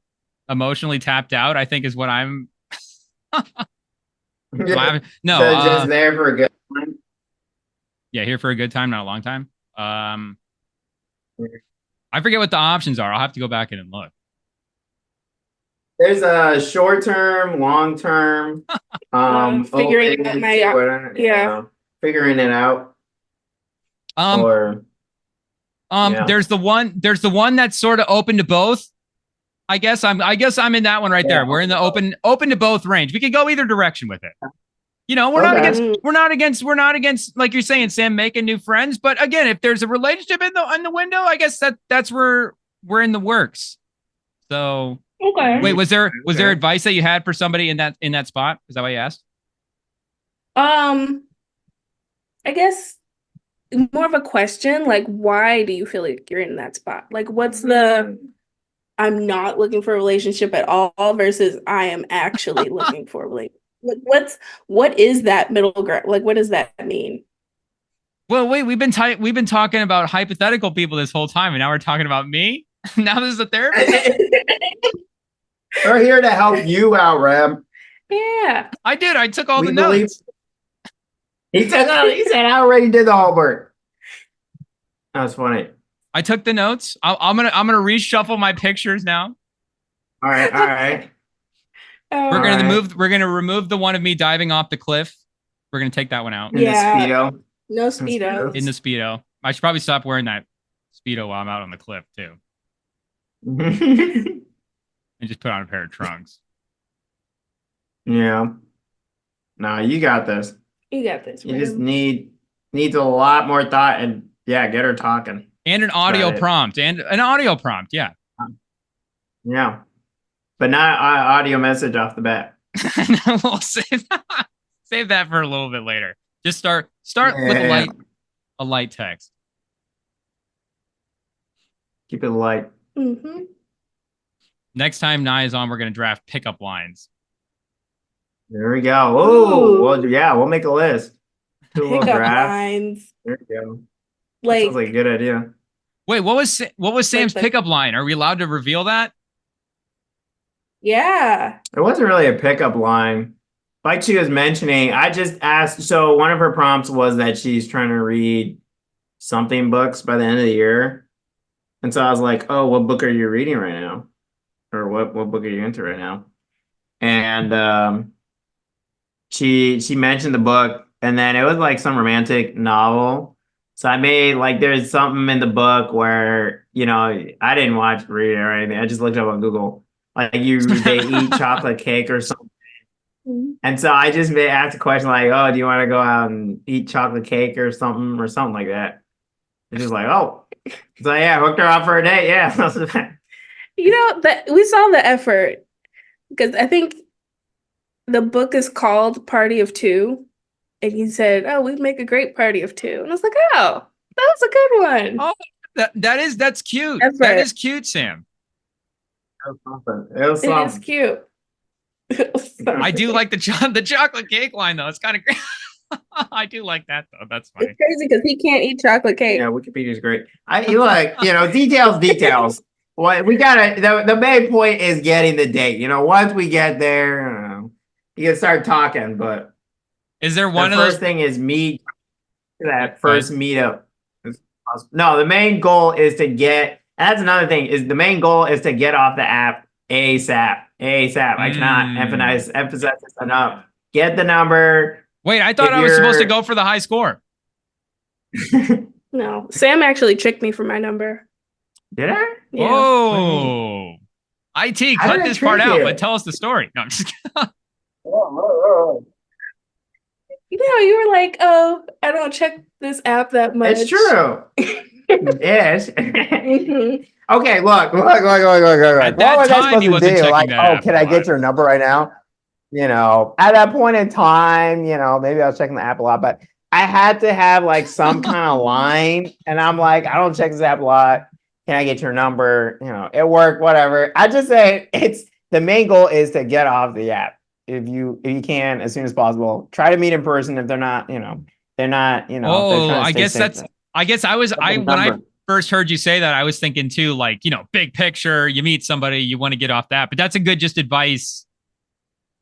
emotionally tapped out, I think is what I'm no, so just there for a good time. Yeah, here for a good time, not a long time. I forget what the options are. I'll have to go back in and look. There's a short term, long term. Figuring out figuring it out. There's the one that's sort of open to both. I guess I'm in that one right there. We're in the open to both range. We could go either direction with it. You know, we're not against, like you're saying, Sam, making new friends. But again, if there's a relationship in the window, I guess that's where we're in the works. So wait, was there advice that you had for somebody in that spot? Is that what you asked? I guess more of a question, like, why do you feel like you're in that spot? Like, what's the I'm not looking for a relationship at all versus I am actually looking for a relationship? Like, what is that middle ground? Like, what does that mean? Well, wait, we've been talking about hypothetical people this whole time, and now we're talking about me. Now this is a therapist. We're here to help you out, Rem. Yeah, I did. I took all the notes. He said, I already did the homework. That was funny. I took the notes. I'm gonna reshuffle my pictures now. All right. We're gonna remove the one of me diving off the cliff. We're gonna take that one out. In the Speedo. No Speedo. In the Speedo. I should probably stop wearing that Speedo while I'm out on the cliff too. And just put on a pair of trunks. Yeah. No, you got this. You got this. You just needs a lot more thought and get her talking. And an audio prompt. Yeah. Yeah. But not audio message off the bat. We'll save that for a little bit later. Just start with a light text. Keep it light. Mm-hmm. Next time Nye is on, we're gonna draft pickup lines. There we go. Oh, well, yeah, we'll make a list. Pickup lines. There we go. Like, sounds like a good idea. Wait, what was Sam's pickup line? Are we allowed to reveal that? Yeah. It wasn't really a pickup line. Like she was mentioning, I just asked. So one of her prompts was that she's trying to read something books by the end of the year. And so I was like, oh, what book are you reading right now? Or what book are you into right now? And she mentioned the book, and then it was like some romantic novel. So I made like there's something in the book where, you know, I didn't read it or anything. I just looked up on Google. Like they eat chocolate cake or something. And so I just asked a question like, oh, do you want to go out and eat chocolate cake or something like that? It's just like, oh. So yeah, hooked her up for a date. Yeah. You know, that we saw the effort because I think the book is called Party of Two. And he said, oh, we'd make a great party of two. And I was like, oh, that was a good one. Oh, that's cute. Effort. That is cute, Sam. It was It is cute. I do like the chocolate cake line though. It's kind of great. I do like that though. That's funny. It's crazy because he can't eat chocolate cake. Yeah, Wikipedia's great. Details. Well, we gotta. The main point is getting the date. You know, once we get there, you can start talking. But is there one the of those? First thing is meet that first meetup. No, the main goal is to get. That's another thing. Is the main goal is to get off the app ASAP. I cannot emphasize this enough. Get the number. Wait, I thought I was supposed to go for the high score. No, Sam actually tricked me for my number. Did I? Yeah. Oh, IT, cut this part out, but tell us the story. No, I'm just kidding. You know, you were like, oh, I don't check this app that much. It's true. Yes. Mhm. Okay, look. At that time, he wasn't checking like, that oh, app can a I lot. get your number right now? You know, at that point in time, you know, maybe I was checking the app a lot, but I had to have like some kind of line. And I'm like, I don't check this app a lot. Can I get your number? You know, it worked, whatever. I just say it's the main goal is to get off the app. If you can, as soon as possible, try to meet in person. If they're not, when I first heard you say that, I was thinking too, like, you know, big picture, you meet somebody, you want to get off that, but that's a good just advice,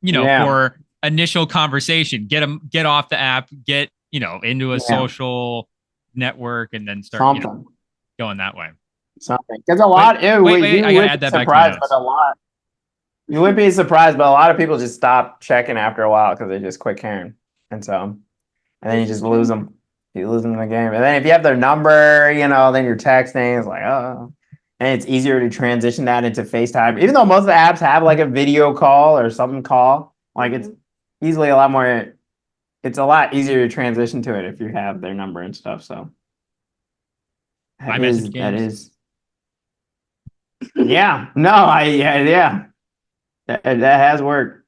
you know, for initial conversation, get off the app, get, you know, into a social network and then start going that way. Something. Because a lot, I gotta add that back to my notes. You would be surprised, but a lot of people just stop checking after a while because they just quit caring. And then you just lose them. You lose them in the game. And then if you have their number, you know, then you're texting. It's like, oh, and it's easier to transition that into FaceTime. Even though most of the apps have like a video call or something call, like it's easily a lot more. It's a lot easier to transition to it if you have their number and stuff. So that is. Yeah. No. Yeah. That has worked.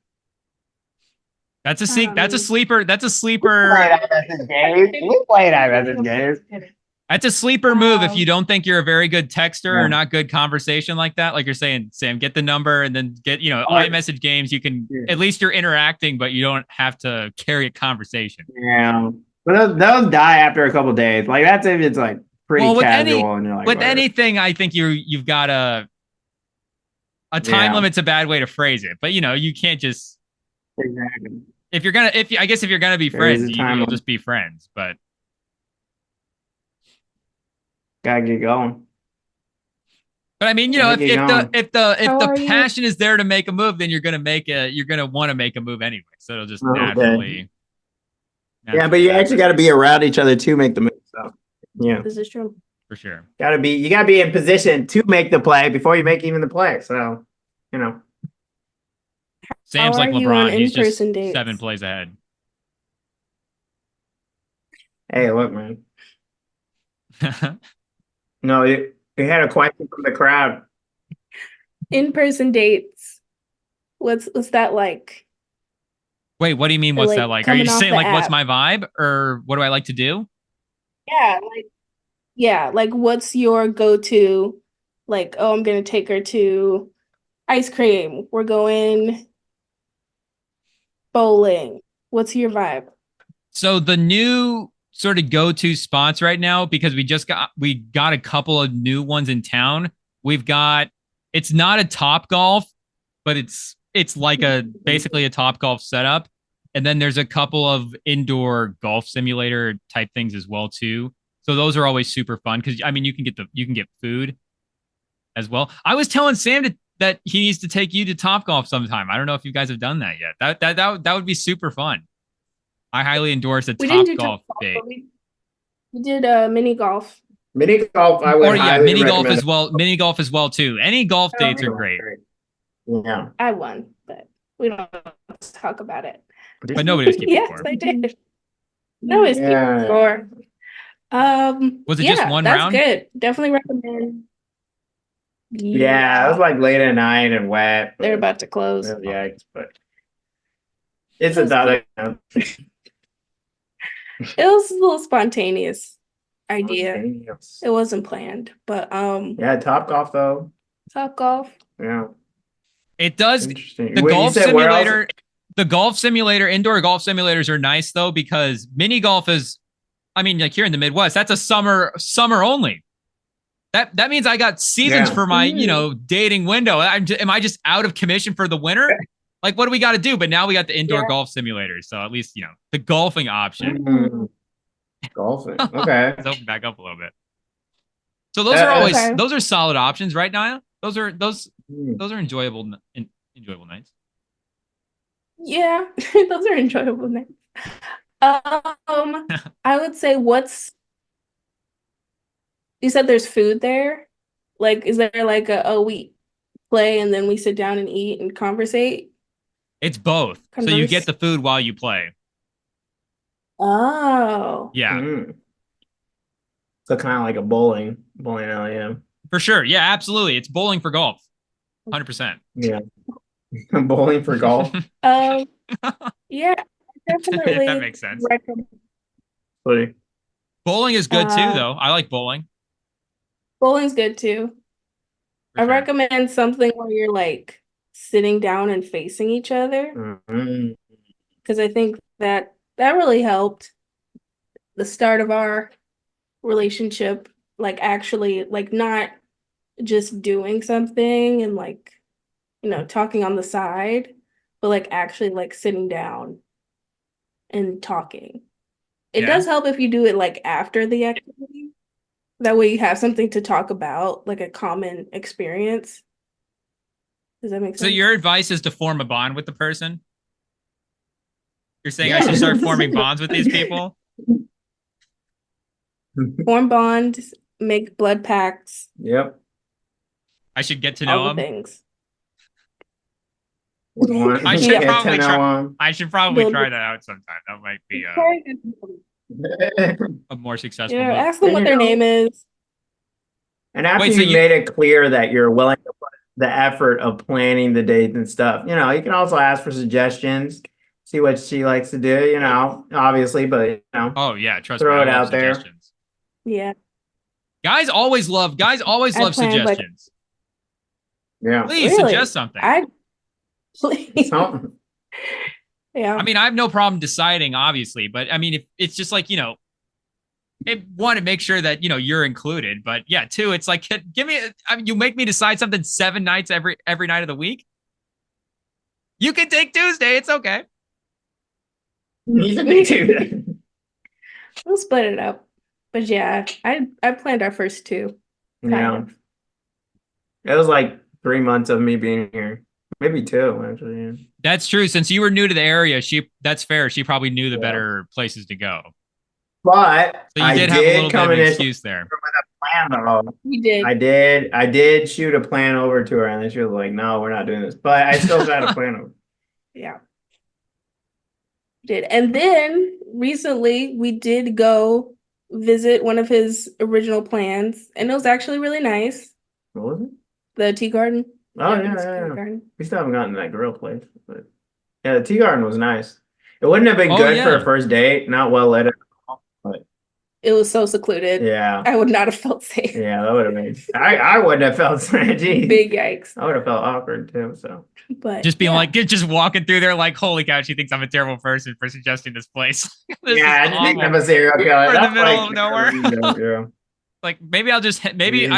That's a sleeper. That's a sleeper. We played iMessage games. That's a sleeper move if you don't think you're a very good texter or not good conversation like that. Like you're saying, Sam, get the number and then get, iMessage games. You can, at least you're interacting, but you don't have to carry a conversation. Yeah. But those die after a couple of days. Like that's if it's like pretty casual. And you're like, with anything, I think you've got a time limit's a bad way to phrase it, but you can't just. Exactly. If you're gonna be friends, you'll just be friends, but. Gotta get going. But I mean, if the passion is there to make a move, then you're gonna want to make a move anyway. So it'll just naturally. Yeah, but you actually got to be around each other to make the move. So yeah, this is true for sure. You gotta be in position to make the play before you make even the play. So Sam's like LeBron. He's just 7 plays ahead. Hey, look, man. No, you had a question from the crowd. In-person dates. What's that like? Wait, what do you mean? What's that like? Are you saying like, what's my vibe, or what do I like to do? Yeah, like what's your go-to? Like, oh, I'm gonna take her to ice cream. We're going bowling. What's your vibe? So the new sort of go-to spots right now, because we got a couple of new ones in town. It's not a Top Golf, but it's like basically a Top Golf setup. And then there's a couple of indoor golf simulator type things as well too. So those are always super fun because you can get food as well. I was telling Sam that he needs to take you to Top Golf sometime. I don't know if you guys have done that yet. That would be super fun. I highly endorse a Top Golf date. We did mini golf. Mini golf, I would mini golf as well. Mini golf as well too. Any golf dates are great. Yeah, I won, but we don't talk about it. But nobody was keeping score. Yes, I did. Nobody's keeping score. Was it just one round? That's good. Definitely recommend. Yeah, it was like late at night and wet. They're about to close. Yikes, but it's another. It was a little spontaneous idea. It wasn't planned, but yeah, Top Golf though. Top Golf. Yeah. It does. The golf simulator, indoor golf simulators are nice though, because mini golf is, like here in the Midwest, that's a summer only. That means I got seasons for my, dating window. Am I just out of commission for the winter? Like, what do we got to do? But now we got the indoor golf simulators. So at least, the golfing option. Golfing. Okay. Let's open back up a little bit. So those are those are solid options, right, Naya? Those are enjoyable nights. Yeah, those are enjoyable nights. I would say you said there's food there? Like, is there like we play and then we sit down and eat and conversate? It's both. So you get the food while you play. Oh. Yeah. So kind of like a bowling alley, yeah. For sure. Yeah, absolutely. It's bowling for golf. 100%. Yeah. Bowling for golf. Yeah, definitely. That makes sense. Bowling is good too, though. I like bowling. Bowling's good too. I recommend something where you're like sitting down and facing each other, because I think that really helped the start of our relationship. Like actually, like not just doing something and like talking on the side, but like actually like sitting down and talking. It does help if you do it like after the activity. That way you have something to talk about, like a common experience. Does that make sense? So your advice is to form a bond with the person? You're saying I should start forming bonds with these people? Form bonds, make blood pacts. Yep. I should get to all know the him. things. I should Yeah. probably Get to try. know him. I should probably Build try it. that out sometime. That might be a more successful Yeah, move. ask them And what you their know- name is. And after Wait, so you you- made it clear that you're willing to put the effort of planning the date and stuff, you know, you can also ask for suggestions, see what she likes to do, you know, obviously, but you know, Oh yeah, trust me, throw I it love out there. suggestions. Yeah. Guys always love I planned, like- suggestions. Yeah. Please Really? suggest something. Something. Yeah. I mean, I have no problem deciding, obviously, but I mean, if it's just like, you know, one, to make sure that, you know, you're included, but yeah, two, it's like, give me, I mean, you make me decide something 7 nights every night of the week. You can take Tuesday. It's okay. You can do that. We'll split it up. But yeah, I planned our first 2. Kind Yeah. of. It was like 3 months of me being here. Maybe 2, actually. Yeah. That's true. Since you were new to the area, that's fair. She probably knew the Yeah. better places to go. But So you I did have a little bit of come an in excuse there. with a plan though. We did. I did shoot a plan over to her, and then she was like, "No, we're not doing this." But I still got a plan over. Yeah. Did. And then recently we did go visit one of his original plans, and it was actually really nice. What was it? The tea garden. Oh Japanese tea yeah. garden. We still haven't gotten to that grill place, but yeah, the tea garden was nice. It wouldn't have been Oh, good for yeah. a first date, not well lit at all, but It was so secluded. yeah, I would not have felt safe. yeah, that would have been. I wouldn't have felt geez. Big yikes. I would have felt awkward too. So But Just being yeah. like, just walking through there, like, holy cow, she thinks I'm a terrible person for suggesting this place. This yeah, I is just think awful. I'm a serial killer. We're in the That's middle like- of nowhere. Yeah. Like, maybe I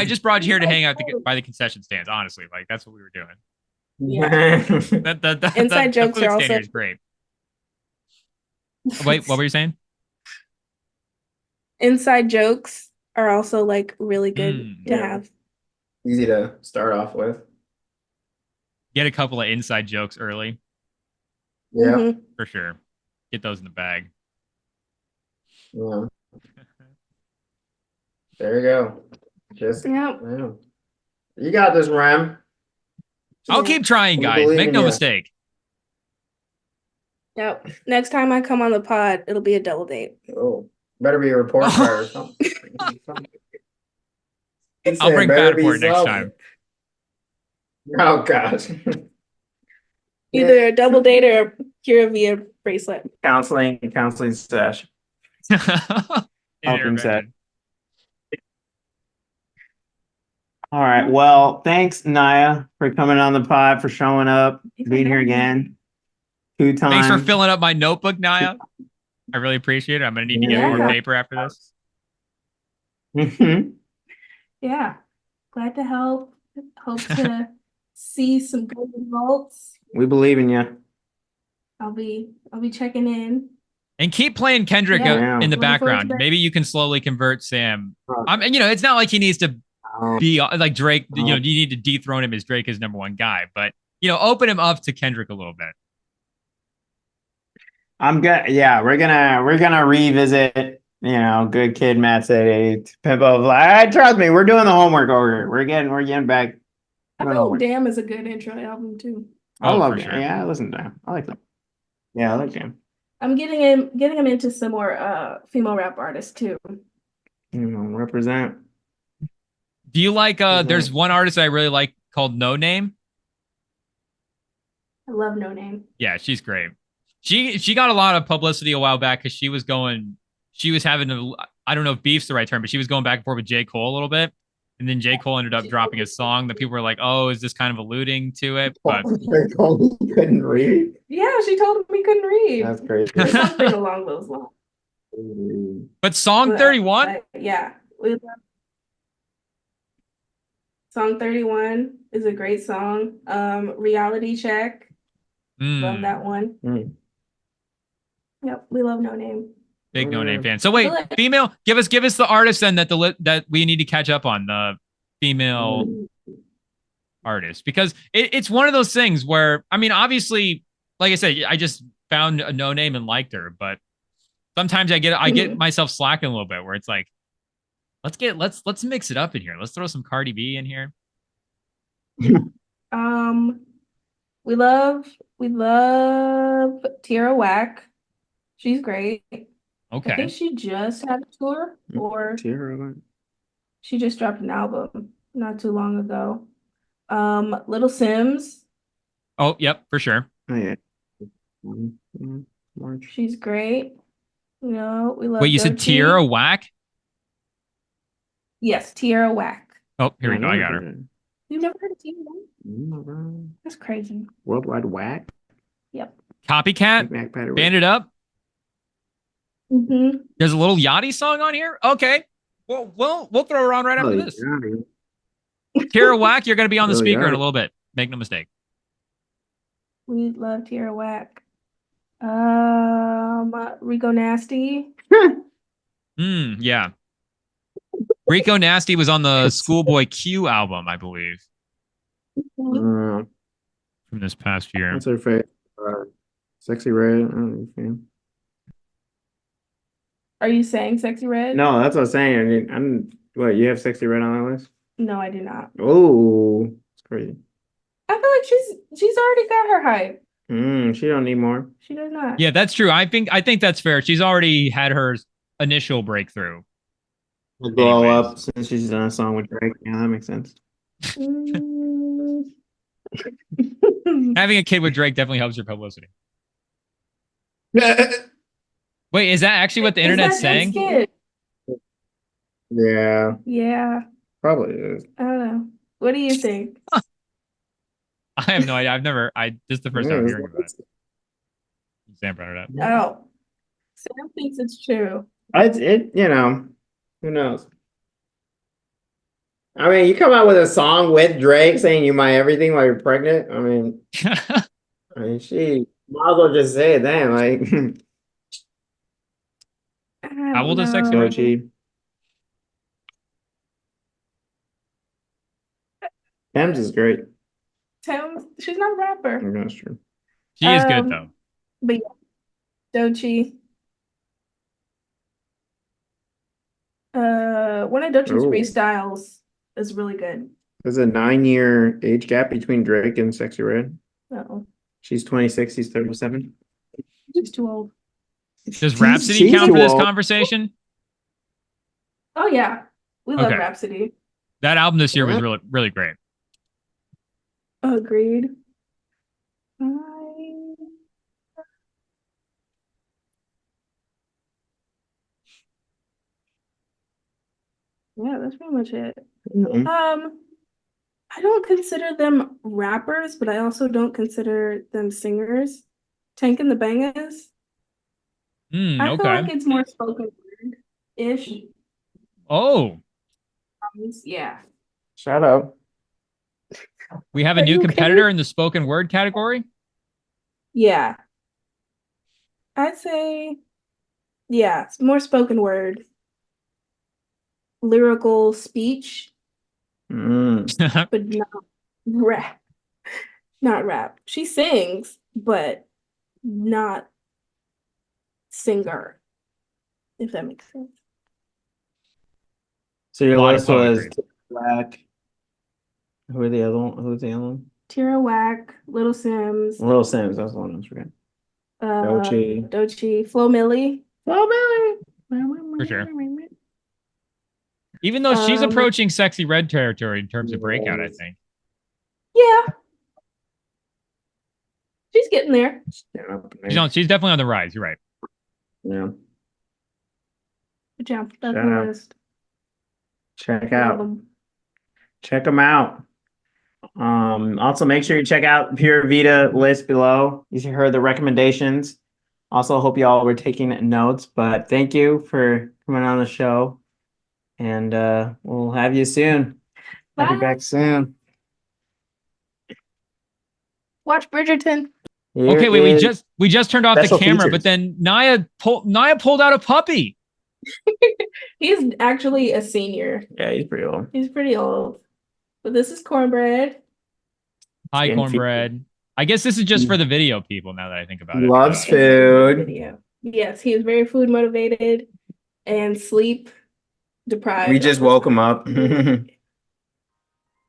just brought you here to hang out by the concession stands. Honestly, like that's what we were doing. Yeah. The Inside the jokes food are stand also- here is great. Wait, what were you saying? Inside jokes are also like really good Mm, to yeah. have. Easy to start off with. Get a couple of inside jokes early Yeah. Mhm. for sure. Get those in the bag. Yeah. There you go. Just Yep. yeah. You got this, Rem. I'll Yeah. keep trying, We guys. believe Make in no you. mistake. Yep. Next time I come on the pod, it'll be a double date. Oh, better be a report card or something. He I'll said bring better be Fatport next something. time. Oh gosh. Either a double date or a cure via bracelet. Counseling sesh. Helping Intervention. All right. Well, thanks, Naya, for coming on the pod, for showing up, being here again. 2 times. Thanks for filling up my notebook, Naya. I really appreciate it. I'm gonna need to get Yeah. more paper after this. Mhm. Yeah. Glad to help. Hope to see some good results. We believe in you. I'll be checking in. And keep playing Kendrick Yeah. in the Looking forward to background. that. Maybe you can slowly convert Sam. Oh. You know, it's not like he needs to Um, be like Drake. You know, Oh. you need to dethrone him as Drake as #1 guy, but you know, open him up to Kendrick a little bit. I'm good. Yeah, we're gonna revisit. You know, Good Kid, Mad City, Pimp of Life. Trust me, we're doing the homework over here. We're getting back. I doing think homework. Damn is a good intro album too. I Oh, love for Jam. sure. Yeah, I listen to him. I like them. Yeah, I like Jam. I'm getting him into some more female rap artists too. You know, represent. Do you like? Mhm. There's one artist I really like called No Name. I love No Name. Yeah, she's great. She got a lot of publicity a while back because she was having I don't know if beef's the right term, but she was going back and forth with J. Cole a little bit. And then J. Cole ended up dropping a song that people were like, oh, is this kind of alluding to it? But He couldn't read. Yeah, she told him he couldn't read. That's crazy. Or something along those lines. but song But- 31? but yeah, we love Song 31 is a great song. Reality Check. Love Mm, that one. Mm. Yep, we love No Name. big No Name Mm. fan. So wait, But- female, give us the artist then that we need to catch up on, the female artist, because it's one of those things where, I mean, obviously, like I said, I just found a No Name and liked her, but sometimes I get myself slacking a little bit where it's like, let's mix it up in here. Let's throw some Cardi B in here. We love Tierra Whack. She's great. I think Okay. she just had a tour, or Tierra. she just dropped an album not too long ago. Little Sims, Oh, yep, for sure. Oh yeah. March. she's great. You know, we love Wait, you said Doechii. Tierra Whack? Yes, Tierra Whack. Oh, here Yeah, we go. I got never her. heard of You've never heard of Tierra Whack? it. That's crazy. Worldwide whack. Yep. Copycat? Mac Patterson. Band it up? Mm-hmm. There's a little Yachty song on here? Okay. Well, we'll throw her on right after this. Tierra Whack, you're going to be on the speaker in a little bit. Make no mistake. We love Tierra Whack. Rico Nasty. Yeah. Rico Nasty was on the Schoolboy Q album, I believe, from this past year. What's her favorite? Sexy Red. I don't know. Are you saying Sexy Red? No, that's what I'm saying. I mean, what, you have Sexy Red on that list? No, I do not. Oh, it's crazy. I feel like she's already got her hype. She don't need more. She does not. Yeah, that's true. I think that's fair. She's already had her initial breakthrough. We'll blow up since she's done a song with Drake. Yeah, that makes sense. Having a kid with Drake definitely helps your publicity. Wait, is that actually what the internet's saying? Yeah, Yeah. probably is. I don't know. What do you think? I have no idea. This is the first time I'm hearing about it. Sam brought it up. Oh. Sam thinks it's true. You know, who knows? I mean, you come out with a song with Drake saying you my everything while you're pregnant. I mean, she might as well just say it then. Like, How old is Sexy Red? Thames is great. Sam, she's not a rapper. That's true. She is good though. But yeah, Doechii. One of Doechii's freestyles is really good. There's a 9-year age gap between Drake and Sexy Red. Uh-oh. She's 26, he's 37. She's too old. Does Rhapsody count for this conversation? Oh yeah. We love Rhapsody. That album this year was really, really great. Agreed. Yeah, that's pretty much it. I don't consider them rappers, but I also don't consider them singers. Tank and the Bangas. I feel like it's more spoken word-ish. Oh. Yeah. Shout out. We have a new competitor in the spoken word category? Yeah. I'd say, yeah, it's more spoken word. Lyrical speech. But not rap. Not rap. She sings, but not singer. If that makes sense. So your list was Black. Who's the other one? Tierra Whack, Little Sims. Little Sims, that's the one I was forgetting. Doechii, Flo Milli. For sure. Even though she's approaching Sexy Red territory in terms of breakout, I think. Yeah. She's getting there. She's definitely on the rise. You're right. Yeah. Good job. That's the list. Check them out. Also make sure you check out Pure Vita list below. You heard the recommendations. Also, hope y'all were taking notes, but thank you for coming on the show. And we'll have you soon. Bye. I'll be back soon. Watch Bridgerton. Okay, wait, we just turned off the camera, but then Naya pulled out a puppy. He's actually a senior. Yeah, he's pretty old. He's pretty old. But this is Cornbread. Hi, Cornbread. I guess this is just for the video people now that I think about it. Loves food. Video. Yes, he is very food motivated and sleep deprived. We just woke him up.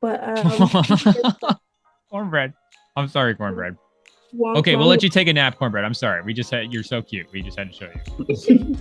But Cornbread. I'm sorry, Cornbread. wonk, Okay, we'll wonk. let you take a nap, Cornbread. I'm sorry. You're so cute. We just had to show you.